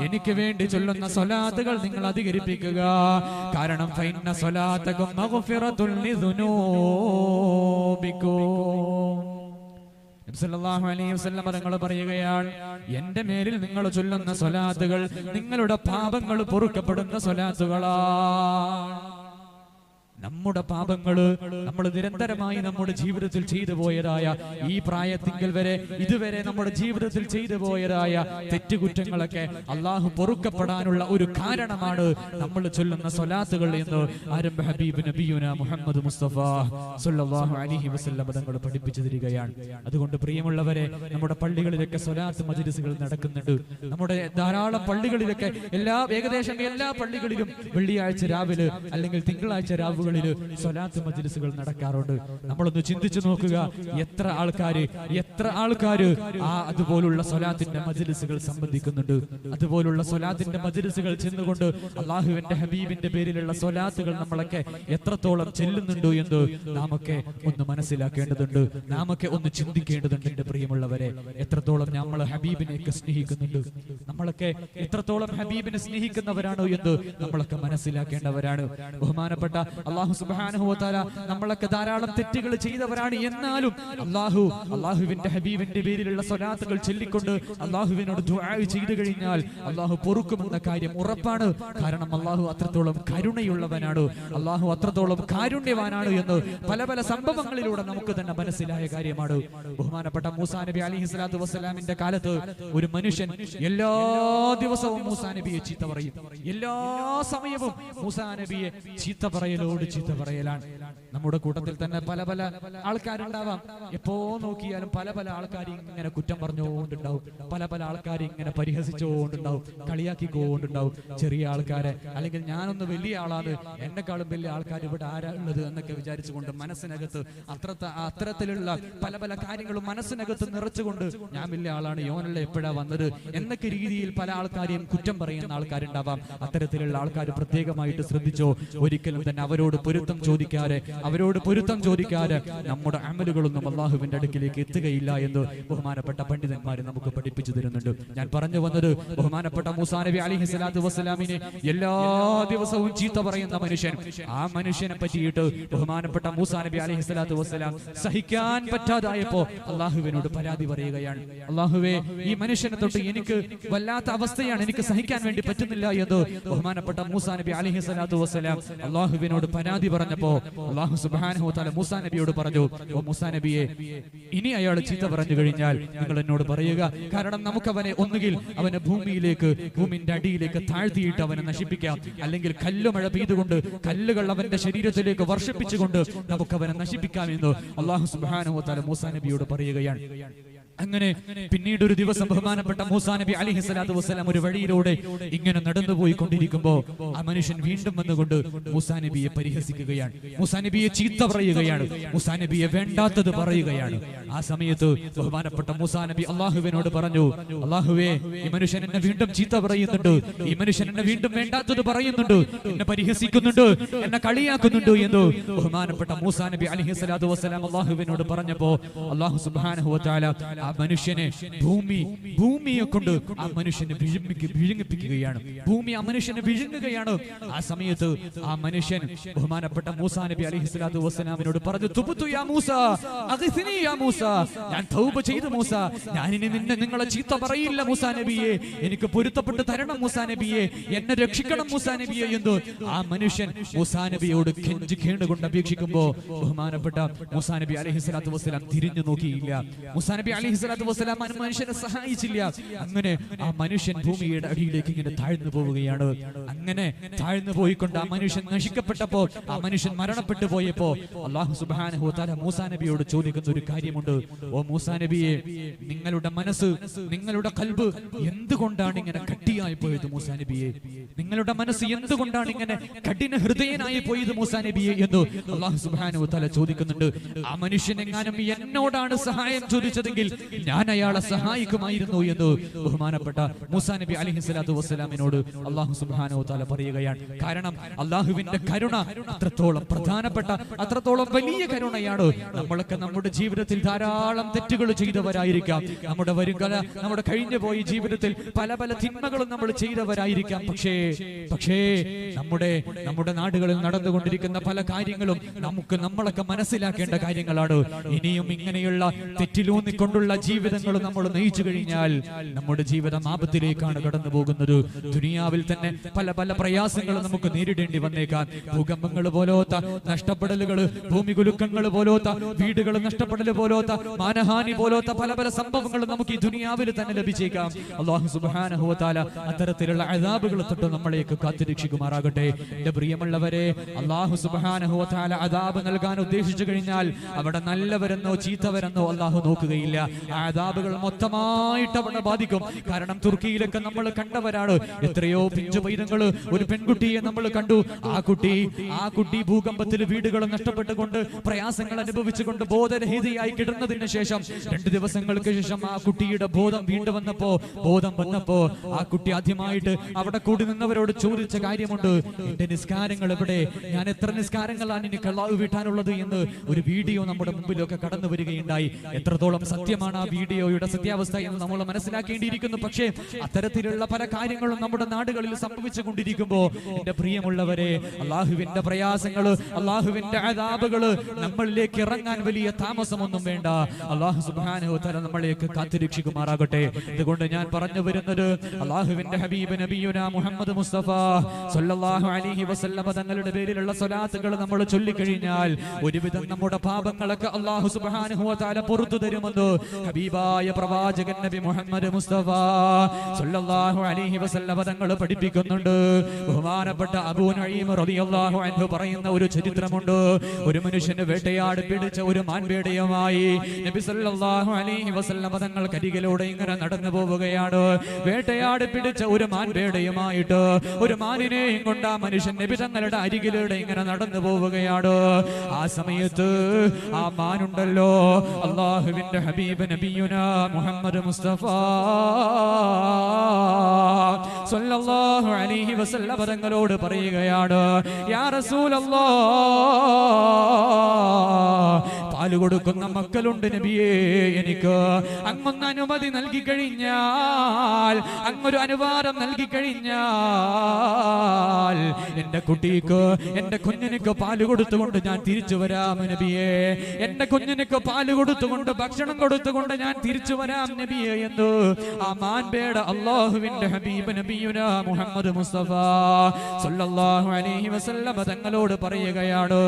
Speaker 1: എനിക്ക് വേണ്ടി ചൊല്ലുന്ന സ്വലാത്തുകൾ നിങ്ങൾ അധികരിപ്പിക്കുക. കാരണം ഫൈന്ന സ്വലാത്തകും മഗ്ഫിറത്തുൽ ലിദുനൂബിക്കും. സല്ലല്ലാഹു അലൈഹി വസല്ലം തങ്ങൾ പറയുകയാണ്, എന്റെ മേലിൽ നിങ്ങൾ ചൊല്ലുന്ന സ്വലാത്തുകൾ നിങ്ങളുടെ പാപങ്ങൾ പൊറുക്കപ്പെടുന്ന സ്വലാത്തുകളാണ്. നമ്മുടെ പാപങ്ങള് നമ്മൾ നിരന്തരമായി നമ്മുടെ ജീവിതത്തിൽ ചെയ്തു പോയതായ ഈ പ്രായത്തിങ്കൽ വരെ ഇതുവരെ നമ്മുടെ ജീവിതത്തിൽ ചെയ്തു പോയതായ തെറ്റുകുറ്റങ്ങളൊക്കെ അള്ളാഹു പൊറുക്കപ്പെടാനുള്ള ഒരു കാരണമാണ് നമ്മൾ ചൊല്ലുന്ന സ്വലാത്തുകൾ എന്ന് ആരംഭ ഹബീബ് നബിയുന മുഹമ്മദ് മുസ്തഫ സല്ലല്ലാഹു അലൈഹി വസല്ലം തങ്ങൾ പഠിപ്പിച്ചു തരികയാണ്. അതുകൊണ്ട് പ്രിയമുള്ളവരെ, നമ്മുടെ പള്ളികളിലൊക്കെ സ്വലാത്ത് മജ്‌ലിസുകൾ നടക്കുന്നുണ്ട്. നമ്മുടെ ധാരാളം പള്ളികളിലൊക്കെ ഏകദേശം എല്ലാ പള്ളികളിലും വെള്ളിയാഴ്ച രാവിലെ അല്ലെങ്കിൽ തിങ്കളാഴ്ച രാവുകൾ സ്വലാത്ത് മജ്‌ലിസുകൾ നടക്കാറുണ്ട്. നമ്മളൊന്ന് ചിന്തിച്ചു നോക്കുക, എത്ര ആൾക്കാര് അതുപോലുള്ള സ്വലാത്തിന്റെ മജ്‌ലിസുകൾ സംബന്ധിക്കുന്നുണ്ട്. അതുപോലുള്ള സ്വലാത്തിന്റെ മജ്‌ലിസുകൾ ചെന്നുകൊണ്ട് അള്ളാഹുവിന്റെ ഹബീബിന്റെ പേരിലുള്ള സ്വലാത്തുകൾ നമ്മളൊക്കെ എത്രത്തോളം ചെല്ലുന്നുണ്ട് എന്ന് നാമൊക്കെ ഒന്ന് മനസ്സിലാക്കേണ്ടതുണ്ട്, നാമൊക്കെ ഒന്ന് ചിന്തിക്കേണ്ടതുണ്ട്. എന്റെ പ്രിയമുള്ളവരെ, എത്രത്തോളം നമ്മൾ ഹബീബിനെയൊക്കെ സ്നേഹിക്കുന്നുണ്ട്, നമ്മളൊക്കെ എത്രത്തോളം ഹബീബിനെ സ്നേഹിക്കുന്നവരാണ് എന്ന് നമ്മളൊക്കെ മനസ്സിലാക്കേണ്ടവരാണ്. ബഹുമാനപ്പെട്ട അല്ലാഹു സുബ്ഹാനഹു വ തആല നമ്മളൊക്കെ ധാരാളം തെറ്റുകൾ ചെയ്തവരാണ്. എന്നാലും അല്ലാഹുവിന്റെ ഹബീബിന്റെ പേരിലുള്ള സ്വലാത്തുകൾ ചൊല്ലിക്കൊണ്ട് അല്ലാഹുവിനോട് ദുആ ചെയ്തു കഴിഞ്ഞാൽ അല്ലാഹു പൊറുക്കുമെന്ന കാര്യം ഉറപ്പാണ്. കാരണം അല്ലാഹു അത്രത്തോളം കരുണയുള്ളവനാണ്, അല്ലാഹു അത്രത്തോളം കാരുണ്യവാനാണ് എന്ന് പല പല സംഭവങ്ങളിലൂടെ നമുക്ക് തന്നെ മനസ്സിലായ കാര്യമാണ്. ബഹുമാനപ്പെട്ട മൂസാ നബി അലൈഹി സ്വലാത്തു വസ്സലാമിന്റെ കാലത്ത് ഒരു മനുഷ്യൻ എല്ലാ ദിവസവും മൂസാ നബിയെ ചീത്ത പറയും. എല്ലാ സമയവും മൂസാ നബിയെ ചീത്ത ചീത്ത പറയലാണ്. നമ്മുടെ കൂട്ടത്തിൽ തന്നെ പല പല ആൾക്കാരുണ്ടാവാം. എപ്പോ നോക്കിയാലും പല പല ആൾക്കാർ ഇങ്ങനെ കുറ്റം പറഞ്ഞുകൊണ്ടുണ്ടാവും, പല പല ആൾക്കാർ ഇങ്ങനെ പരിഹസിച്ചുകൊണ്ടുണ്ടാവും, കളിയാക്കിക്കൊണ്ടുണ്ടാവും. ചെറിയ ആൾക്കാരെ, അല്ലെങ്കിൽ ഞാനൊന്ന് വലിയ ആളാണ്, എന്നെക്കാളും വലിയ ആൾക്കാർ ഇവിടെ ആരാ ഉള്ളത് എന്നൊക്കെ വിചാരിച്ചുകൊണ്ട് മനസ്സിനകത്ത് അത്തരത്തിലുള്ള പല പല കാര്യങ്ങളും മനസ്സിനകത്ത് നിറച്ചുകൊണ്ട് ഞാൻ വലിയ ആളാണ്, യോനല്ല എപ്പോഴാ വന്നത് എന്നൊക്കെ രീതിയിൽ പല ആൾക്കാരെയും കുറ്റം പറയുന്ന ആൾക്കാരുണ്ടാവാം. അത്തരത്തിലുള്ള ആൾക്കാർ പ്രത്യേകമായിട്ട് ശ്രദ്ധിച്ചോ. ഒരിക്കലും തന്നെ അവരോട് പൊരുത്തം ചോദിക്കാതെ നമ്മുടെ അമലുകളൊന്നും അള്ളാഹുവിന്റെ അടുക്കിലേക്ക് എത്തുകയില്ല എന്ന് ബഹുമാനപ്പെട്ട പണ്ഡിതന്മാർ നമുക്ക് പഠിപ്പിച്ചു തരുന്നുണ്ട്. ഞാൻ പറഞ്ഞു വന്നത്, ബഹുമാനപ്പെട്ട മൂസാ നബി അലൈഹി സ്വലാത്തു വസ്സലാമിനെ എല്ലാ ദിവസവും ചീത്ത പറയുന്ന മനുഷ്യൻ, ആ മനുഷ്യനെ പറ്റിയിട്ട് ബഹുമാനപ്പെട്ട മൂസാ നബി അലൈഹി സ്വലാത്തു വസ്സലാം സഹിക്കാൻ പറ്റാതായപ്പോ അള്ളാഹുവിനോട് പരാതി പറയുകയാണ്. അള്ളാഹുവേ, ഈ മനുഷ്യനെ തൊട്ട് എനിക്ക് വല്ലാത്ത അവസ്ഥയാണ്, എനിക്ക് സഹിക്കാൻ വേണ്ടി പറ്റുന്നില്ല എന്ന് ബഹുമാനപ്പെട്ട മൂസാ നബി അലൈഹി സ്വലാത്തു വസ്സലാം അള്ളാഹുവിനോട് പരാതി പറഞ്ഞപ്പോ അല്ലാഹു സുബ്ഹാനഹു വ തആല മൂസാ നബിയോട് പറഞ്ഞു, ഓ മൂസാ നബിയെ, ഇനി അയാൾ ചീത്ത പറഞ്ഞു കഴിഞ്ഞാൽ നിങ്ങൾ എന്നോട് പറയുക. കാരണം നമുക്കവനെ ഒന്നുകിൽ അവനെ ഭൂമിന്റെ അടിയിലേക്ക് താഴ്ത്തിയിട്ട് അവനെ നശിപ്പിക്കാം, അല്ലെങ്കിൽ കല്ലുമഴ പെയ്തുകൊണ്ട് കല്ലുകൾ അവന്റെ ശരീരത്തിലേക്ക് വർഷിപ്പിച്ചുകൊണ്ട് നമുക്കവനെ നശിപ്പിക്കാമെന്ന് അല്ലാഹു സുബ്ഹാനഹു വ തആല മൂസാ നബിയോട് പറയുകയാണ്. അങ്ങനെ പിന്നീട് ഒരു ദിവസം ബഹുമാനപ്പെട്ട മൂസാ നബി അലൈഹി സ്വലാത്തു വസ്സലാം ഒരു വഴിയിലൂടെ ഇങ്ങനെ നടന്നുപോയിക്കൊണ്ടിരിക്കുമ്പോ ആ മനുഷ്യൻ വീണ്ടും വന്നുകൊണ്ട് മൂസാ നബിയെ പരിഹസിക്കുകയാണ്, മൂസാ നബിയെ ചീത്ത പറയുകയാണ്, മൂസാ നബിയെ വേണ്ടാത്തത് പറയുകയാണ്. ആ സമയത്ത് ബഹുമാനപ്പെട്ട മൂസാ നബി അള്ളാഹുവിനോട് പറഞ്ഞു, അള്ളാഹുവേ, ഈ മനുഷ്യൻ എന്നെ വീണ്ടും ചീത്ത പറയുന്നുണ്ട്, ഈ മനുഷ്യൻ എന്നെ വീണ്ടും വേണ്ടാത്തത് പറയുന്നുണ്ട്, എന്നെ പരിഹസിക്കുന്നുണ്ട്, എന്നെ കളിയാക്കുന്നുണ്ട് എന്ന് ബഹുമാനപ്പെട്ട മൂസാ നബി അലൈഹി സ്വലാത്തു വസ്സലാം അള്ളാഹുവിനോട് പറഞ്ഞപ്പോ അല്ലാഹു സുബ്ഹാനഹു വ തആല ആ മനുഷ്യനെ ഭൂമിയെ കൊണ്ട് ആ മനുഷ്യനെ വിഴുങ്ങിപ്പിക്കുകയാണ്. ഭൂമി ആ മനുഷ്യനെ വിഴുങ്ങുകയാണ്. ആ സമയത്ത് ആ മനുഷ്യൻ ബഹുമാനപ്പെട്ട മൂസാ നബി അലൈഹി സ്വലാത്തു വസ്സലാമിനോട് പറഞ്ഞു, തുബ്തു യാ മൂസാ, അഗ്സിനി യാ മൂസാ, ഞാൻ തൗബ ചെയ്തു മൂസാ, ഞാൻ ഇനി നിങ്ങളെ ചീത്ത പറയില്ല മൂസാ നബിയെ, എനിക്ക് പൊരുത്തപ്പെട്ട് തരണം മൂസാ നബിയെ, എന്നെ രക്ഷിക്കണം മൂസാ നബിയെ എന്ന് ആ മനുഷ്യൻ മൂസാ നബിയോട് കെഞ്ചി കേണുകൊണ്ട് അപേക്ഷിക്കുമ്പോ ബഹുമാനപ്പെട്ട മൂസാ നബി അലൈഹി സ്വലാത്തു വസ്സലാം തിരിഞ്ഞു നോക്കിയില്ല. മൂസാ നബി അലൈഹി അലൈഹിസ്സലാത്തു വസ്സലാം മനുഷ്യനെ സഹായിച്ചില്ല. അങ്ങനെ ആ മനുഷ്യൻ ഭൂമിയുടെ അടിയിലേക്ക് ഇങ്ങനെ താഴ്ന്നു പോവുകയാണ്. അങ്ങനെ താഴ്ന്നു പോയിക്കൊണ്ട് ആ മനുഷ്യൻ നശിക്കപ്പെട്ടപ്പോ, ആ മനുഷ്യൻ മരണപ്പെട്ടു പോയപ്പോ അല്ലാഹു സുബ്ഹാനഹു വ തആല മൂസാ നബിയോട് ചോദിക്കുന്ന ഒരു കാര്യമുണ്ട്. ഓ മൂസാ നബിയെ, നിങ്ങളുടെ മനസ്സ്, നിങ്ങളുടെ ഖൽബ് എന്തുകൊണ്ടാണ് ഇങ്ങനെ കട്ടിയായി പോയത് മൂസാ നബിയെ? നിങ്ങളുടെ മനസ്സ് എന്തുകൊണ്ടാണ് ഇങ്ങനെ കഠിന ഹൃദയനായി പോയത് മൂസാ നബിയെ എന്ന് അല്ലാഹു സുബ്ഹാനഹു വ തആല ചോദിക്കുന്നുണ്ട്. ആ മനുഷ്യൻ എങ്ങാനും എന്നോടാണ് സഹായം ചോദിച്ചതെങ്കിൽ ഞാൻ അയാളെ സഹായിക്കുമായിരുന്നു എന്ന് ബഹുമാനപ്പെട്ട മൂസാ നബി അലൈഹിസ്സലാത്തു വസ്സലാമിനോട് അല്ലാഹു സുബ്ഹാനഹു വ തആല പറയുകയാണ്. കാരണം അല്ലാഹുവിന്റെ കരുണ അത്രത്തോളം പ്രധാനപ്പെട്ട, അത്രത്തോളം വലിയ കരുണയാണ്. നമ്മളൊക്കെ നമ്മുടെ ജീവിതത്തിൽ ധാരാളം തെറ്റുകൾ ചെയ്തവരായിരിക്കാം. നമ്മുടെ കഴിഞ്ഞു പോയ ജീവിതത്തിൽ പല പല തിന്മകളും നമ്മൾ ചെയ്തവരായിരിക്കാം. പക്ഷേ നമ്മുടെ നാടുകളിൽ നടന്നുകൊണ്ടിരിക്കുന്ന പല കാര്യങ്ങളും നമ്മളൊക്കെ മനസ്സിലാക്കേണ്ട കാര്യങ്ങളാണ്. ഇനിയും ഇങ്ങനെയുള്ള തെറ്റിലൂന്നിക്കൊണ്ടുള്ള ജീവിതങ്ങൾ നമ്മൾ നയിച്ചു കഴിഞ്ഞാൽ നമ്മുടെ ജീവിതം ആപത്തിലേക്കാണ് കടന്നു പോകുന്നത്. ദുനിയാവിൽ തന്നെ പല പല പ്രയാസങ്ങൾ നമുക്ക് നേരിടേണ്ടി വന്നേക്കാം. ഭൂകമ്പങ്ങൾ പോലോത്ത നഷ്ടപ്പെടലുകൾ, ഭൂമികുലുക്കങ്ങൾ പോലോത്ത വീടുകൾ നഷ്ടപ്പെടൽ പോലോത്ത മാനഹാനി പോലോത്ത പല പല സംഭവങ്ങൾ നമുക്ക് ഈ ദുനിയാവിൽ തന്നെ ലഭിച്ചേക്കാം. അല്ലാഹു സുബ്ഹാനഹു വ തആല അത്തരത്തിലുള്ള അദാബുകൾ തൊട്ട് നമ്മളെയൊക്കെ കാത്തുരക്ഷിക്കുമാറാകട്ടെ. എന്റെ പ്രിയമുള്ളവരെ, അല്ലാഹു സുബ്ഹാനഹു വ തആല അദാബ് നൽകാൻ ഉദ്ദേശിച്ചു കഴിഞ്ഞാൽ അവിടെ നല്ലവരെന്നോ ചീത്തവരെന്നോ അല്ലാഹു നോക്കുകയില്ല. ആ അദാബുകൾ മൊത്തമായിട്ട് അവിടെ ബാധിക്കും. കാരണം തുർക്കിയിലൊക്കെ നമ്മൾ കണ്ടവരാണ്. എത്രയോ പിഞ്ചു പൈതങ്ങൾ, ഒരു പെൺകുട്ടിയെ നമ്മൾ കണ്ടു. ആ കുട്ടി ഭൂകമ്പത്തിൽ വീടുകൾ നഷ്ടപ്പെട്ടുകൊണ്ട് പ്രയാസങ്ങൾ അനുഭവിച്ചുകൊണ്ട് ബോധരഹിതയായി കിടന്നതിന് ശേഷം 2 ദിവസങ്ങൾക്ക് ശേഷം ആ കുട്ടിയുടെ ബോധം വീണ്ടും വന്നപ്പോ ആ കുട്ടി ആദ്യമായിട്ട് അവിടെ കൂടി നിന്നവരോട് ചോദിച്ച കാര്യമുണ്ട്, എന്റെ നിസ്കാരങ്ങൾ എവിടെ? ഞാൻ എത്ര നിസ്കാരങ്ങളാണ് ഇനി ഖളാ വീട്ടാനുള്ളത് എന്ന് ഒരു വീഡിയോ നമ്മുടെ മുമ്പിലൊക്കെ കടന്നു വരികയുണ്ടായി. എത്രത്തോളം സത്യമാണ് ആ വീഡിയോയുടെ സത്യാവസ്ഥ എന്ന് നമ്മൾ മനസ്സിലാക്കേണ്ടിയിരിക്കുന്നു. പക്ഷേ അത്തരത്തിലുള്ള പല കാര്യങ്ങളും നമ്മുടെ നാടുകളിൽ സംഭവിച്ചു കൊണ്ടിരിക്കുമ്പോ എന്റെ പ്രിയമുള്ളവരെ, അള്ളാഹുവിന്റെ പ്രയാസങ്ങള്, അള്ളാഹുവിന്റെ അദാബുകള് നമ്മളിലേക്ക് ഇറങ്ങാൻ വലിയ താമസമൊന്നും വേണ്ട. അള്ളാഹു സുബ്ഹാനഹു വ തആല നമ്മളെയൊക്കെ കാത്തുരക്ഷിക്കുമാറാകട്ടെ. അതുകൊണ്ട് ഞാൻ പറഞ്ഞു വരുന്നത്, അള്ളാഹുവിന്റെ ഹബീബ് നബിയുനാ മുഹമ്മദ് മുസ്തഫ സല്ലല്ലാഹു അലൈഹി വസല്ലം തങ്ങളുടെ പേരിലുള്ള സ്വലാത്തുകൾ നമ്മൾ ചൊല്ലിക്കഴിഞ്ഞാൽ ഒരുവിധം നമ്മുടെ പാപങ്ങളൊക്കെ അള്ളാഹു സുബ്ഹാനഹു വ തആല പുറത്തു തരുമെന്ന് ഹബീബായ പ്രവാചകൻ നബി മുഹമ്മദ് മുസ്തഫ സല്ലല്ലാഹു അലൈഹി വസല്ലം തങ്ങൾ പഠിപ്പിക്കുന്നുണ്ട്. ബഹുമാനപ്പെട്ട അബൂ നഈം റളിയല്ലാഹു അൻഹു പറയുന്ന ഒരു ചരിത്രമുണ്ട്. ഒരു മനുഷ്യന് വേട്ടയാടി പിടിച്ച ഒരു മാൻപേടയുമായി നബി സല്ലല്ലാഹു അലൈഹി വസല്ലം തങ്ങൾ കരികിലൂടെ ഇങ്ങനെ നടന്നു പോവുകയാണ്. വേട്ടയാടി പിടിച്ച ഒരു മാൻപേടയുമായിട്ട് ഒരു മാനിനെയും കൊണ്ട് ആ മനുഷ്യൻ നബി തങ്ങളുടെ അരികിലൂടെ ഇങ്ങനെ നടന്നു പോവുകയാണ്. ആ സമയത്ത് ആ മാനുണ്ടല്ലോ, അല്ലാഹുവിന്റെ ഹബീബ് നബിയുനാ മുഹമ്മദ് മുസ്തഫ സല്ലല്ലാഹു അലൈഹി വസല്ലം തങ്ങളോട് പറയുകയാണ്, യാ റസൂലല്ലാഹ്, പാല് കൊടുക്കുന്ന മക്കളുണ്ട് നബിയേ, എനിക്ക് അങ്ങൊന്ന് അനുമതി നൽകി കഴിഞ്ഞാൽ, അങ്ങൊരു അനുവാദം നൽകി കഴിഞ്ഞാൽ എന്റെ കുട്ടിക്ക്, എന്റെ കുഞ്ഞിനിക്ക് പാല് കൊടുത്തുകൊണ്ട് ഞാൻ തിരിച്ചു വരാം നബിയേ, എന്റെ കുഞ്ഞിനിക്ക് പാല് കൊടുത്തുകൊണ്ട് ഭക്ഷണം കൊടുത്തുകൊണ്ട് ഞാൻ തിരിച്ചു വരാം നബിയേ എന്ന് ആ മാൻപേട അല്ലാഹുവിന്റെ ഹബീബ് നബിയുനാ മുഹമ്മദ് മുസ്തഫ സല്ലല്ലാഹു അലൈഹി വസല്ലം തങ്ങളോട് പറയുകയാണ്.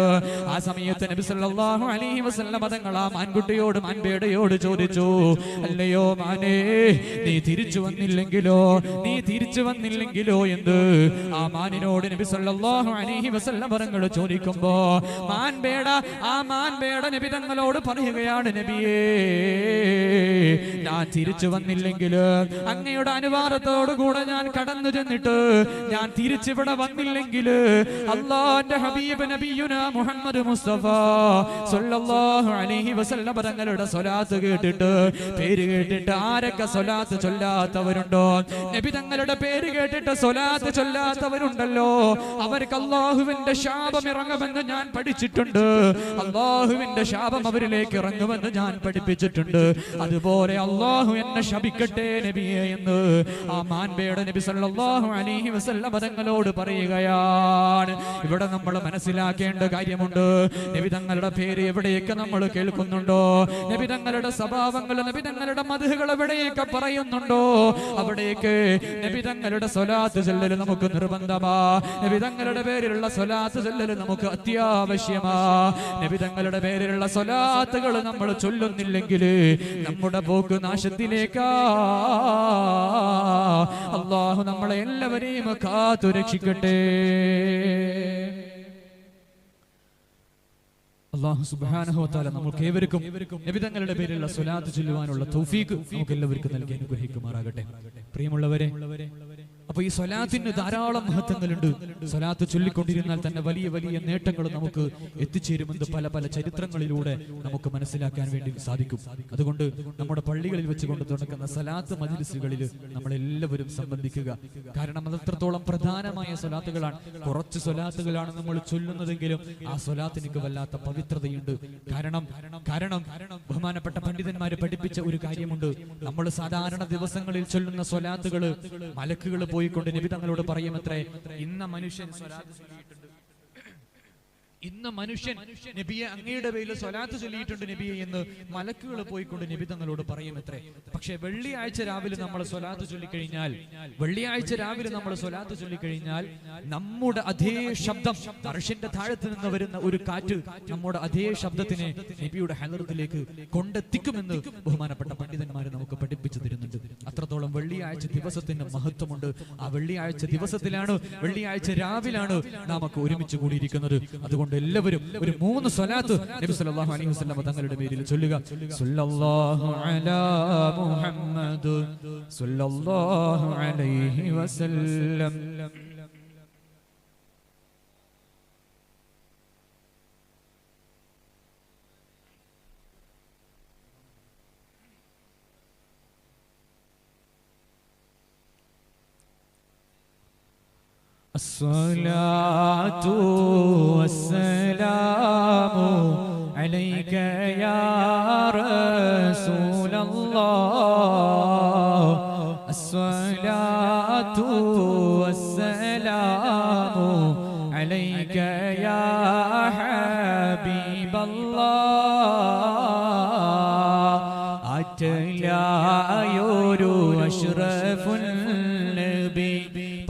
Speaker 1: ആ സമയത്ത് നബി സല്ലല്ലാഹു അലൈഹി വസല്ലം തങ്ങൾ ആ മാൻകുട്ടിയോട്, മാൻപേടയോട് ചോദിച്ചു, അല്ലയോ മാനേ, നീ തിരിച്ചു വന്നില്ലെങ്കിലോ എന്ന് ആ മാനിനോട് നബി സല്ലല്ലാഹു അലൈഹി വസല്ലം തങ്ങൾ ചോദിക്കുമ്പോ ആ മാൻപേട നബി തങ്ങളോട് പറയുകയാണ്, നബിയേ, ഞാൻ തിരിച്ചു വന്നില്ലെങ്കിൽ, അങ്ങയുടെ അനുവാദത്തോടു കൂടെ ഞാൻ കടന്നു ചെന്നിട്ട് ഞാൻ തിരിച്ചിവിടെ വന്നില്ലെങ്കിൽ അല്ലാഹുവിന്റെ ഹബീബ് നബിയുനാ മുഹമ്മദ് മുസ്തഫ സല്ലല്ലാഹു അലൈഹി വസല്ലം തങ്ങളുടെ സ്വലാത്ത് കേട്ടിട്ട്, പേര് കേട്ടിട്ട് ആരൊക്കെ സ്വലാത്ത് ചൊല്ലാത്തവരുണ്ടോ, നബി തങ്ങളുടെ പേര് കേട്ടിട്ട് സ്വലാത്ത് ചൊല്ലാത്തവരുണ്ടല്ലോ, അവർക്ക് അല്ലാഹുവിന്റെ ശാപം ഇറങ്ങുമെന്ന് ഞാൻ പഠിച്ചിട്ടുണ്ട്. അല്ലാഹുവിന്റെ ശാപം അവരിലേക്ക് ഇറങ്ങുമെന്ന് ഞാൻ പഠിപ്പിച്ചിട്ടുണ്ട്. അതുപോലെ അല്ലാഹു എന്നെ ശപിക്കട്ടെ നബിയെ എന്ന് ആ മാൻപേട നബി സല്ലല്ലാഹു അലൈഹി വസല്ലം തങ്ങളോട് പറയുകയാണ്. ഇവിടെ നമ്മൾ മനസ്സിലാക്കേണ്ട കാര്യമുണ്ട്, നബി തങ്ങളുടെ പേര് എവിടെയൊക്കെ നമ്മൾ കേൾക്കുന്നുണ്ടോ? നബി തങ്ങളുടെ സ്വഭാവങ്ങൾ, നബി തങ്ങളുടെ മദ്ഹുകൾ എവിടെയൊക്കെ പറയുന്നുണ്ടോ അവിടേക്ക് നബി തങ്ങളുടെ സ്വലാത്ത് ചൊല്ലൽ നമുക്ക് നിർബന്ധമാ. നബി തങ്ങളുടെ പേരിലുള്ള സ്വലാത്ത് ചൊല്ലൽ നമുക്ക് അത്യാവശ്യമാ. നബി തങ്ങളുടെ പേരിലുള്ള സ്വലാത്തുകൾ നമ്മൾ ചൊല്ലുന്നില്ലെങ്കിൽ നമ്മുടെ പോക്ക് നാശത്തിലേക്കാ. അല്ലാഹു നമ്മളെ എല്ലാവരെയും കാത്തു രക്ഷിക്കട്ടെ. അല്ലാഹു സുബ്ഹാനഹു വ തആല നമുക്ക് ഏവർക്കും നബി തങ്ങളുടെ പേരിലുള്ള സ്വലാത്ത് ചൊല്ലുവാനുള്ള തൗഫീഖ് നമുക്ക് എല്ലാവർക്കും നൽകി അനുഗ്രഹിക്കുമാറാകട്ടെ. പ്രിയമുള്ളവരെ, അപ്പൊ ഈ സ്വലാത്തിന് ധാരാളം മഹത്വങ്ങളുണ്ട്. സ്വലാത്ത് ചൊല്ലിക്കൊണ്ടിരുന്നാൽ തന്നെ വലിയ വലിയ നേട്ടങ്ങൾ നമുക്ക് എത്തിച്ചേരുമെന്ന് പല പല ചരിത്രങ്ങളിലൂടെ നമുക്ക് മനസ്സിലാക്കാൻ വേണ്ടി സാധിക്കും. അതുകൊണ്ട് നമ്മുടെ പള്ളികളിൽ വെച്ചുകൊണ്ട് തുടങ്ങുന്ന സ്വലാത്ത് മജ്ലിസുകളിൽ നമ്മളെല്ലാവരും സംബന്ധിക്കുക. കാരണം അത് അത്രത്തോളം പ്രധാനമായ സ്വലാത്തുകളാണ്. കുറച്ച് സ്വലാത്തുകളാണ് നമ്മൾ ചൊല്ലുന്നതെങ്കിലും ആ സ്വലാത്തിനൊക്കെ വല്ലാത്ത പവിത്രതയുണ്ട്. കാരണം ബഹുമാനപ്പെട്ട പണ്ഡിതന്മാര് പഠിപ്പിച്ച ഒരു കാര്യമുണ്ട്. നമ്മൾ സാധാരണ ദിവസങ്ങളിൽ ചൊല്ലുന്ന സ്വലാത്തുകൾ മലക്കുകൾ പോയിക്കൊണ്ട് നബി തങ്ങളോട് പറയുമത്രേ, ഇന്ന മനുഷ്യൻ സ്വലാത്ത് ചൊല്ലിയിട്ടുണ്ട്, ഇന്ന് മനുഷ്യൻ നബിയെ അങ്ങയുടെ പേരിൽ സ്വലാത്ത് ചൊല്ലിയിട്ടുണ്ട് നബിയെ എന്ന് മലക്കുകൾ പോയിക്കൊണ്ട് നബി തങ്ങളോട് പറയുമത്രേ. പക്ഷെ വെള്ളിയാഴ്ച രാവിലെ നമ്മൾ സ്വലാത്ത് ചൊല്ലിക്കഴിഞ്ഞാൽ നമ്മുടെ അതേ ശബ്ദം, അർശിന്റെ താഴത്ത് നിന്ന് വരുന്ന ഒരു കാറ്റ് നമ്മുടെ അതേ ശബ്ദത്തിനെ നബിയുടെ ഹലറത്തിലേക്ക് കൊണ്ടെത്തിക്കുമെന്ന് ബഹുമാനപ്പെട്ട പണ്ഡിതന്മാരെ നമുക്ക് പഠിപ്പിച്ചു തരുന്നുണ്ട്. അത്രത്തോളം വെള്ളിയാഴ്ച ദിവസത്തിന് മഹത്വമുണ്ട്. ആ വെള്ളിയാഴ്ച ദിവസത്തിലാണ്, വെള്ളിയാഴ്ച രാവിലാണ് നാമൊക്കെ ഒരുമിച്ച് കൂടിയിരിക്കുന്നത്. അതുകൊണ്ട് എല്ലാവരും ഒരു 3 സ്വലാത്ത് നബി സല്ലല്ലാഹു അലൈഹി വസല്ലം തങ്ങളുടെ പേരിൽ ചൊല്ലുക. സല്ലല്ലാഹു അലാ മുഹമ്മദ് സല്ലല്ലാഹു അലൈഹി വസല്ലം. الصلاة والسلام عليك يا رسول الله. الصلاة والسلام عليك يا حبيب الله. أتلايور أشرف النبي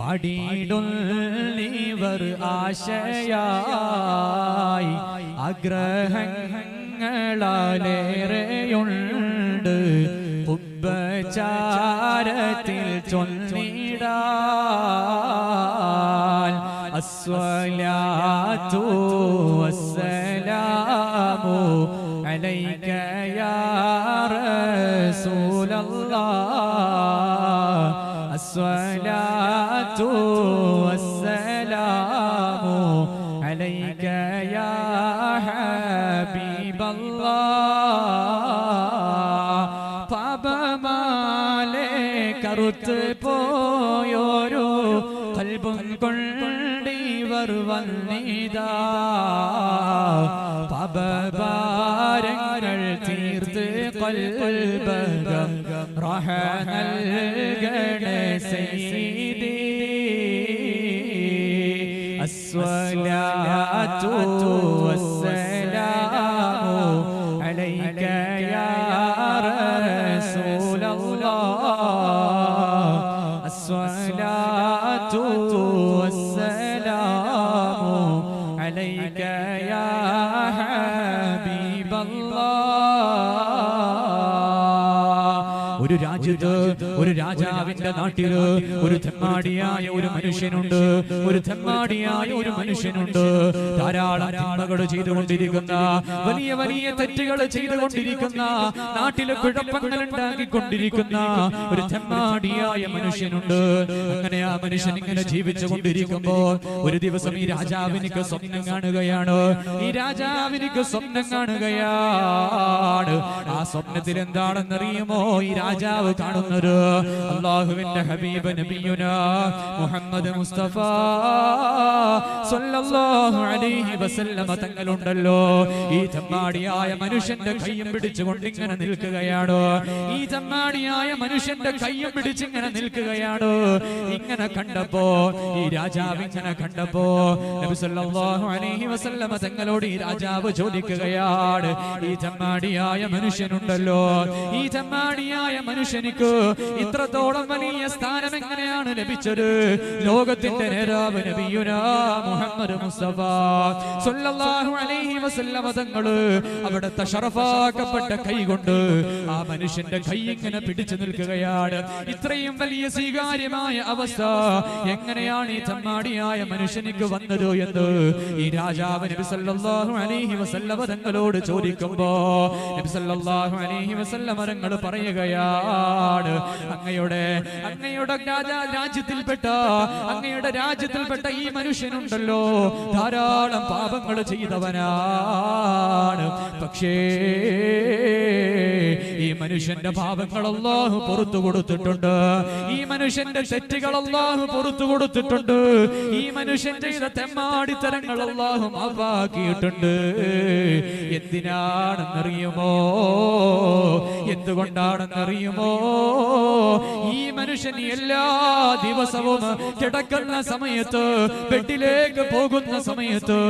Speaker 1: പാടിടുന്നിവർ ആശയായി ആഗ്രഹങ്ങളേറെയുണ്ട് ഉപചാരത്തിൽ ചൊല്ലിടാൻ. അസ്സലാത്തു വസ്സലാമു അലൈക യാ റസൂലല്ലാഹ്. الصلاة والسلام عليك يا حبيب الله. പാപമാലെ കറുത്ത് പോയോരു കൽബും കൊണ്ടിവർ വന്നിതാ. പാപഭാരങ്ങൾ തീർത്ത് കൽബകം റഹ നൽകണേ സയ്യിദി. അസ്സലാത്തു വസ്സലാമു അലൈക യാ റസൂലല്ലാഹ്. അസ്സലാത്തു വസ്സലാമു അലൈക യാ ഹബീബല്ലാഹ്. ഒരു രാജ്യത്ത്, ഒരു രാജാവിന്റെ നാട്ടില് ഒരു തെമ്മാടിയായ ഒരു മനുഷ്യനുണ്ട്. ധാരാളം തിന്മകൾ ചെയ്തുകൊണ്ടിരിക്കുന്ന, വലിയ വലിയ തെറ്റുകൾ ചെയ്തുകൊണ്ടിരിക്കുന്ന, നാട്ടിലെ കുഴപ്പങ്ങൾ ഉണ്ടാക്കിക്കൊണ്ടിരിക്കുന്ന ഒരു തെമ്മാടിയായ മനുഷ്യനുണ്ട്. അങ്ങനെ ആ മനുഷ്യൻ ഇങ്ങനെ ജീവിച്ചു കൊണ്ടിരിക്കുമ്പോ ഒരു ദിവസം ഈ രാജാവിനിക്ക് സ്വപ്നം കാണുകയാണ്. ആ സ്വപ്നത്തിൽ എന്താണെന്നറിയുമോ? ഈ രാജാവ് കാണുന്നത്, അല്ലാഹുവിന്റെ അല്ലാഹുവിന്റെ ഹബീബ് നബിയുനാ മുഹമ്മദ് മുസ്തഫ സല്ലല്ലാഹു അലൈഹി വസല്ലമ തങ്ങളുണ്ടല്ലോ, ഈ ചമ്മാടിയായ മനുഷ്യന്റെ കയ്യും പിടിച്ചുകൊണ്ട് ഇങ്ങനെ നിൽക്കുകയാണ്. ഈ ചമ്മാടിയായ മനുഷ്യന്റെ കയ്യും പിടിച്ചിങ്ങനെ നിൽക്കുകയാണ്. ഇങ്ങനെ കണ്ടപ്പോ, ഈ രാജാവ് ഇങ്ങനെ കണ്ടപ്പോ നബി സല്ലല്ലാഹു അലൈഹി വസല്ലമ തങ്ങളോട് ഈ രാജാവ് ചോദിക്കുകയാണ്, ഈ ചമ്മാടിയായ മനുഷ്യനുണ്ടല്ലോ, ഈ ചമ്മാടിയായ മനുഷ്യനിക്ക് ഇത്രത്തോളം വലിയ സ്ഥാനം എങ്ങനെയാണ് ലഭിച്ചത്? ലോകത്തിന്റെ നേതാവ് നബിയുനാ മുഹമ്മദ് മുസ്തഫ സല്ലല്ലാഹു അലൈഹി വസല്ലമ തങ്ങള് അവിടുത്തെ ശറഫാക്കപ്പെട്ട കൈ കൊണ്ട് ആ മനുഷ്യന്റെ കൈ ഇങ്ങനെ പിടിച്ചു നിൽക്കുകയാണ്. ഇത്രയും വലിയ സ്വീകാര്യമായ അവസ്ഥ എങ്ങനെയാണ് ഈ ചമ്മാടിയായ മനുഷ്യനിക്ക് വന്നത് എന്ന് ഈ രാജാവ് നബി സല്ലല്ലാഹു അലൈഹി വസല്ലമ തങ്ങളോട് ചോദിക്കുമ്പോ നബി സല്ലല്ലാഹു അലൈഹി വസല്ലമ തങ്ങൾ പറയുകയാണ്, അങ്ങയുടെ രാജ്യത്തിൽപ്പെട്ട ഈ മനുഷ്യനുണ്ടല്ലോ, ധാരാളം പാപങ്ങൾ ചെയ്തവനാണ്. പക്ഷേ ഈ മനുഷ്യന്റെ പാപങ്ങൾ അല്ലാഹു പുറത്തു കൊടുത്തിട്ടുണ്ട്, ഈ മനുഷ്യന്റെ തെറ്റുകൾ അല്ലാഹു പുറത്തു കൊടുത്തിട്ടുണ്ട്, ഈ മനുഷ്യൻ ചെയ്ത തെമ്മാടിത്തരങ്ങൾ അല്ലാഹു മാപ്പാക്കിയിട്ടുണ്ട്. എന്തിനാണെന്നറിയുമോ? എന്തുകൊണ്ടാണെന്നറിയുമോ? ഈ മനുഷ്യൻ എല്ലാ ദിവസവും കിടക്കുന്ന സമയത്ത്, ബെഡിലേക്ക് പോകുന്ന സമയത്ത്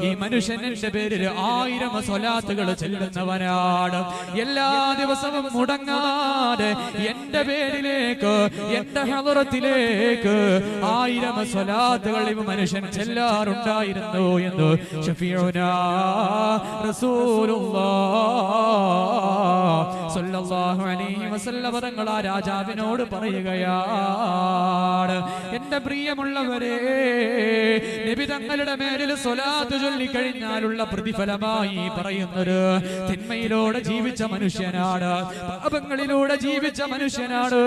Speaker 1: ഈ മനുഷ്യന്റെ പേരിൽ 1000 സ്വലാത്തുകൾ ചെല്ലുന്നവനാണ്. എല്ലാ ദിവസവും മുടങ്ങാതെ എന്റെ പേരിലേക്ക്, എന്റെ ഹളറത്തിലേക്ക് 1000 സ്വലാത്തുകൾ ഈ മനുഷ്യൻ ചെല്ലാറുണ്ടായിരുന്നു എന്ന് ശഫീഉനാ റസൂലുള്ളാഹ് സ്വല്ലല്ലാഹു അലൈഹി വസല്ലം തങ്ങൾ ആ രാജാവിനോട് പറയുകയാണ്, എന്റെ പ്രിയമുള്ളവരെ, നബി തങ്ങളുടെ മേലിൽ സ്വലാത്ത് ചൊല്ലിക്കഴിഞ്ഞാലുള്ള പ്രതിഫലമായി പറയുന്നത് തിന്മയിലൂടെ ജീവിച്ച മനുഷ്യനാണ്, പാപങ്ങളിലൂടെ ജീവിച്ച മനുഷ്യനാണ്,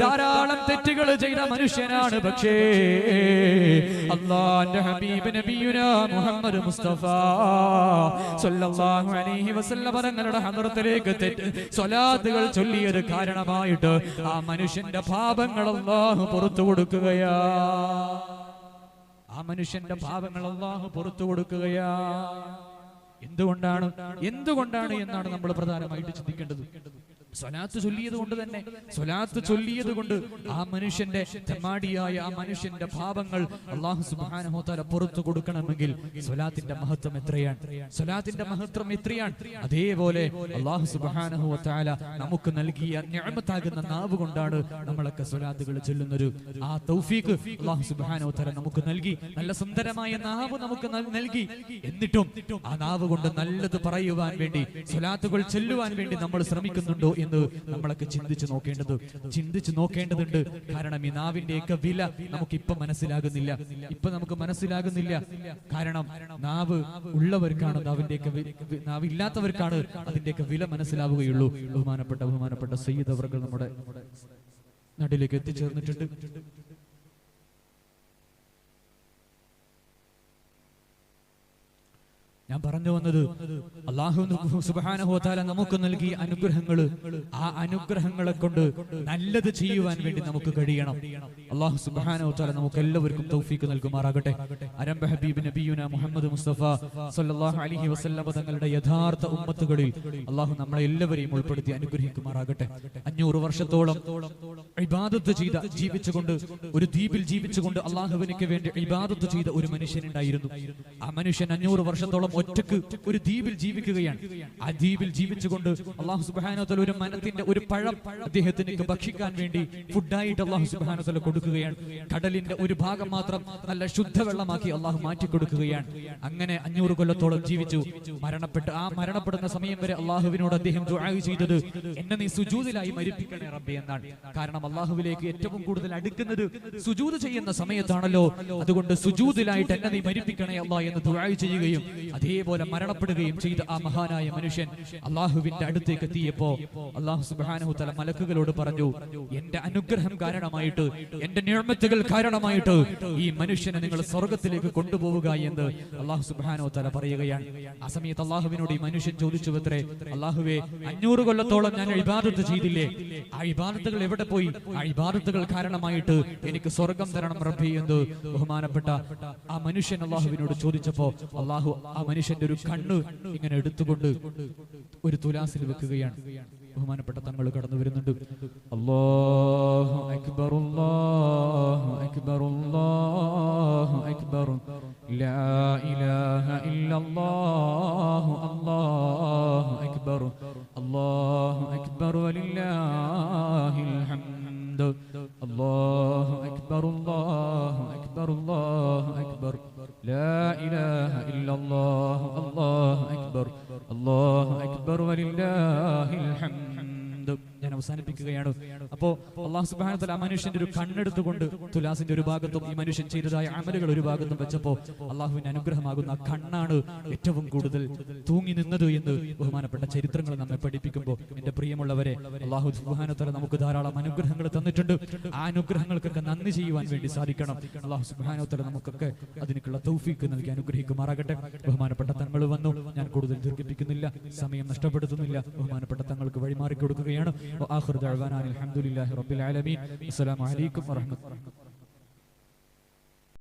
Speaker 1: ധാരാളം തെറ്റുകൾ ചെയ്ത മനുഷ്യനാണ്. പക്ഷേ അല്ലാഹുവിന്റെ ഹബീബ് നബിയുനാ മുഹമ്മദ് മുസ്തഫ സല്ലല്ലാഹു അലൈഹി വസല്ലം തങ്ങളുടെ ഹദ്റത്തിലേക്ക് സ്വലാത്തുകൾ ചൊല്ലിയത് കാരണമായിട്ട് ആ മനുഷ്യന്റെ പാപങ്ങൾ അല്ലാഹു പുറത്തു കൊടുക്കുകയാ. ആ മനുഷ്യന്റെ പാപങ്ങൾ അല്ലാഹു പുറത്തു കൊടുക്കുകയാ. എന്തുകൊണ്ടാണ് എന്നാണ് നമ്മൾ പ്രധാനമായിട്ട് ചിന്തിക്കേണ്ടത്. സ്വലാത്ത് ചൊല്ലിയത് കൊണ്ട് തന്നെ, സ്വലാത്ത് ചൊല്ലിയത് കൊണ്ട് ആ മനുഷ്യന്റെ തെമ്മാടിയായ ആ മനുഷ്യന്റെ പാപങ്ങൾ അല്ലാഹു സുബ്ഹാനഹു വ തആല പുറത്തു കൊടുക്കണമെങ്കിൽ സ്വലാത്തിന്റെ മഹത്വം എത്രയാണ്, സ്വലാത്തിന്റെ മഹത്വം എത്രയാണ്. അതേപോലെ അല്ലാഹു സുബ്ഹാനഹു വ തആല നമുക്ക് നൽകിയ നിഅമത്താകുന്ന നാവ് കൊണ്ടാണ് നമ്മളൊക്കെ സ്വലാത്തുകൾ ചൊല്ലുന്നത്. ആ തൗഫീഖ് അല്ലാഹു സുബ്ഹാനഹു വ തആല നമുക്ക് നൽകി, നല്ല സുന്ദരമായ നാവ് നമുക്ക് നൽകി. എന്നിട്ടും ആ നാവ് കൊണ്ട് നല്ലത് പറയുവാൻ വേണ്ടി, സ്വലാത്തുകൾ ചൊല്ലുവാൻ വേണ്ടി നമ്മൾ ശ്രമിക്കുന്നുണ്ടോ എന്ന് നമ്മളൊക്കെ ചിന്തിച്ചു നോക്കേണ്ടതുണ്ട്. കാരണം ഈ നാവിന്റെയൊക്കെ വില നമുക്ക് ഇപ്പൊ മനസ്സിലാകുന്നില്ല. കാരണം നാവ് ഉള്ളവർക്കാണ് നാവ് ഇല്ലാത്തവർക്കാണ് അതിന്റെയൊക്കെ വില മനസ്സിലാവുകയുള്ളൂ. ബഹുമാനപ്പെട്ട സയ്യിദ് അവർകൾ നമ്മുടെ നാട്ടിലേക്ക് എത്തിച്ചേർന്നിട്ടുണ്ട്. ഞാൻ പറഞ്ഞു വന്നത്, അല്ലാഹു സുബ്ഹാനഹു വ തആല നമുക്ക് നൽകിയ അനുഗ്രഹങ്ങൾ, ആ അനുഗ്രഹങ്ങളെ കൊണ്ട് നല്ലത് ചെയ്യുവാൻ വേണ്ടി നമുക്ക് കഴിയണം. അല്ലാഹു സുബ്ഹാനഹു വ തആല നമുക്ക് എല്ലാവർക്കും തൗഫീഖ് നൽകുമാറാകട്ടെ. അരംഭ ഹബീബ് നബിയുനാ മുഹമ്മദ് മുസ്തഫ സല്ലല്ലാഹു അലൈഹി വസല്ലം തങ്ങളുടെ യഥാർത്ഥ ഉമ്മത്തുകളിൽ അല്ലാഹു നമ്മളെ എല്ലാവരെയും ഉൾപ്പെടുത്തി അനുഗ്രഹിക്കുമാറാകട്ടെ. 500 വർഷത്തോളം ഇബാദത്ത് ചെയ്ത, ജീവിച്ചുകൊണ്ട് ഒരു ദ്വീപിൽ ജീവിച്ചുകൊണ്ട് അല്ലാഹുവിനു വേണ്ടി ഇബാദത്ത് ചെയ്ത ഒരു മനുഷ്യനുണ്ടായിരുന്നു. ആ മനുഷ്യൻ 500 വർഷത്തോളം ഒറ്റക്ക് ഒരു ദ്വീപിൽ ജീവിക്കുകയാണ്. ആ ദ്വീപിൽ ജീവിച്ചുകൊണ്ട് അല്ലാഹു സുബ്ഹാനഹു വ തആല ഒരു മനത്തിന്റെ ഒരു പഴം അദ്ദേഹത്തിന് ഭക്ഷിക്കാൻ വേണ്ടി ഫുഡായിട്ട് അല്ലാഹു സുബ്ഹാനഹു വ തആല കൊടുക്കുകയാണ്. കടലിന്റെ ഒരു ഭാഗം മാത്രം നല്ല ശുദ്ധവെള്ളമാക്കി അല്ലാഹു മാറ്റി കൊടുക്കുകയാണ്. അങ്ങനെ 500 കൊല്ലത്തോളം ജീവിച്ചു. മരണപ്പെടുന്ന സമയം വരെ അല്ലാഹുവിനോട് അദ്ദേഹം ദുആ ചെയ്തത്, എന്നെ നീ സുജൂദിലായി മരിപ്പിക്കണേ റബ്ബേ എന്നാണ്. കാരണം അല്ലാഹുവിലേക്ക് ഏറ്റവും കൂടുതൽ അടുക്കുന്നത് സുജൂദ് ചെയ്യുന്ന സമയത്താണല്ലോ. അതുകൊണ്ട് സുജൂദിലായിട്ട് എന്നെ നീ മരിപ്പിക്കണേ അല്ലാഹ് എന്ന് ദുആ ചെയ്യുകയും ഇതേപോലെ മരണപ്പെടുകയും ചെയ്ത ആ മഹാനായ മനുഷ്യൻ അള്ളാഹുവിന്റെ അടുത്തേക്ക് എത്തിയപ്പോ അള്ളാഹു സുബ്ഹാനഹു തആല മലക്കുകളോട് പറഞ്ഞു, എന്റെ അനുഗ്രഹം കാരണമായിട്ട്, എന്റെ നിഅമത്തുകൾ കാരണമായിട്ട് ഈ മനുഷ്യനെ നിങ്ങൾ സ്വർഗ്ഗത്തിലേക്ക് കൊണ്ടുപോവുക എന്ന് അള്ളാഹു സുബ്ഹാനഹു തആല പറയുകയാണ്. ആ സമയത്ത് അള്ളാഹുവിനോട് ഈ മനുഷ്യൻ ചോദിച്ചു അത്രേ, അള്ളാഹുവേ 500 കൊല്ലത്തോളം ഞാൻ ഇബാദത്ത് ചെയ്തില്ലേ, ആ ഇബാദത്തുകൾ എവിടെ പോയി? ആ ഇബാദത്തുകൾ കാരണമായിട്ട് എനിക്ക് സ്വർഗം തരണം റബ്ബി എന്ന് ബഹുമാനപ്പെട്ട ആ മനുഷ്യൻ അള്ളാഹുവിനോട് ചോദിച്ചപ്പോ അള്ളാഹു ആ മനുഷ്യന്റെ ഒരു കണ്ണ് ഇങ്ങനെ എടുത്തുകൊണ്ട് ഒരു തുലാസിൽ വെക്കുകയാണ്. ബഹുമാനപ്പെട്ട തങ്ങൾ കടന്നു വരുന്നുണ്ട്. അല്ലാഹു അക്ബർ അല്ലാഹു അക്ബർ അല്ലാഹു അക്ബർ ലാ ഇലാഹ ഇല്ലല്ലാഹു അല്ലാഹു അക്ബർ അല്ലാഹു അക്ബർ വലില്ലാഹിൽ ഹംദ് അല്ലാഹു അക്ബർ അല്ലാഹു അക്ബർ അല്ലാഹു അക്ബർ ലാ ഇലാഹ ഇല്ലല്ലാഹു അല്ലാഹു അക്ബർ അല്ലാഹു അക്ബർ വലില്ലാഹിൽ ഹംദ്. ഞാൻ അവസാനിപ്പിക്കുകയാണ്. അപ്പോ അല്ലാഹു സുബ്ഹാനഹു വതആല മനുഷ്യന്റെ ഒരു കണ്ണെടുത്തുകൊണ്ട് തുലാസിന്റെ ഒരു ഭാഗത്തും ഈ മനുഷ്യൻ ചെയ്തതായ അമലുകൾ ഒരു ഭാഗത്തും വെച്ചപ്പോ അള്ളാഹുവിന്റെ അനുഗ്രഹമാകുന്ന ആ കണ്ണാണ് ഏറ്റവും കൂടുതൽ തൂങ്ങി നിന്നത് എന്ന് ബഹുമാനപ്പെട്ട ചരിത്രങ്ങൾ നമ്മെ പഠിപ്പിക്കുമ്പോൾ എന്റെ പ്രിയമുള്ളവരെ, അല്ലാഹു സുബ്ഹാനഹു വതആല നമുക്ക് ധാരാളം അനുഗ്രഹങ്ങൾ തന്നിട്ടുണ്ട്. ആ അനുഗ്രഹങ്ങൾക്കൊക്കെ നന്ദി ചെയ്യുവാൻ വേണ്ടി സാധിക്കണം. അല്ലാഹു സുബ്ഹാനഹു വതആല നമുക്കൊക്കെ അതിനുള്ള തൗഫീഖ് നൽകി അനുഗ്രഹിക്കുമാറാകട്ടെ. ബഹുമാനപ്പെട്ട തങ്ങൾ വന്നു, ഞാൻ കൂടുതൽ ദീർഘിപ്പിക്കുന്നില്ല, സമയം നഷ്ടപ്പെടുത്തുന്നില്ല. ബഹുമാനപ്പെട്ട തങ്ങൾക്ക് വഴിമാറി കൊടുക്കുകയാണ്. വആഖിറു ദഅ്വാനാ അൽഹംദുലില്ലാഹി റബ്ബിൽ ആലമീൻ. അസ്സലാമു അലൈക്കും വറഹ്മത്തുള്ളാഹി.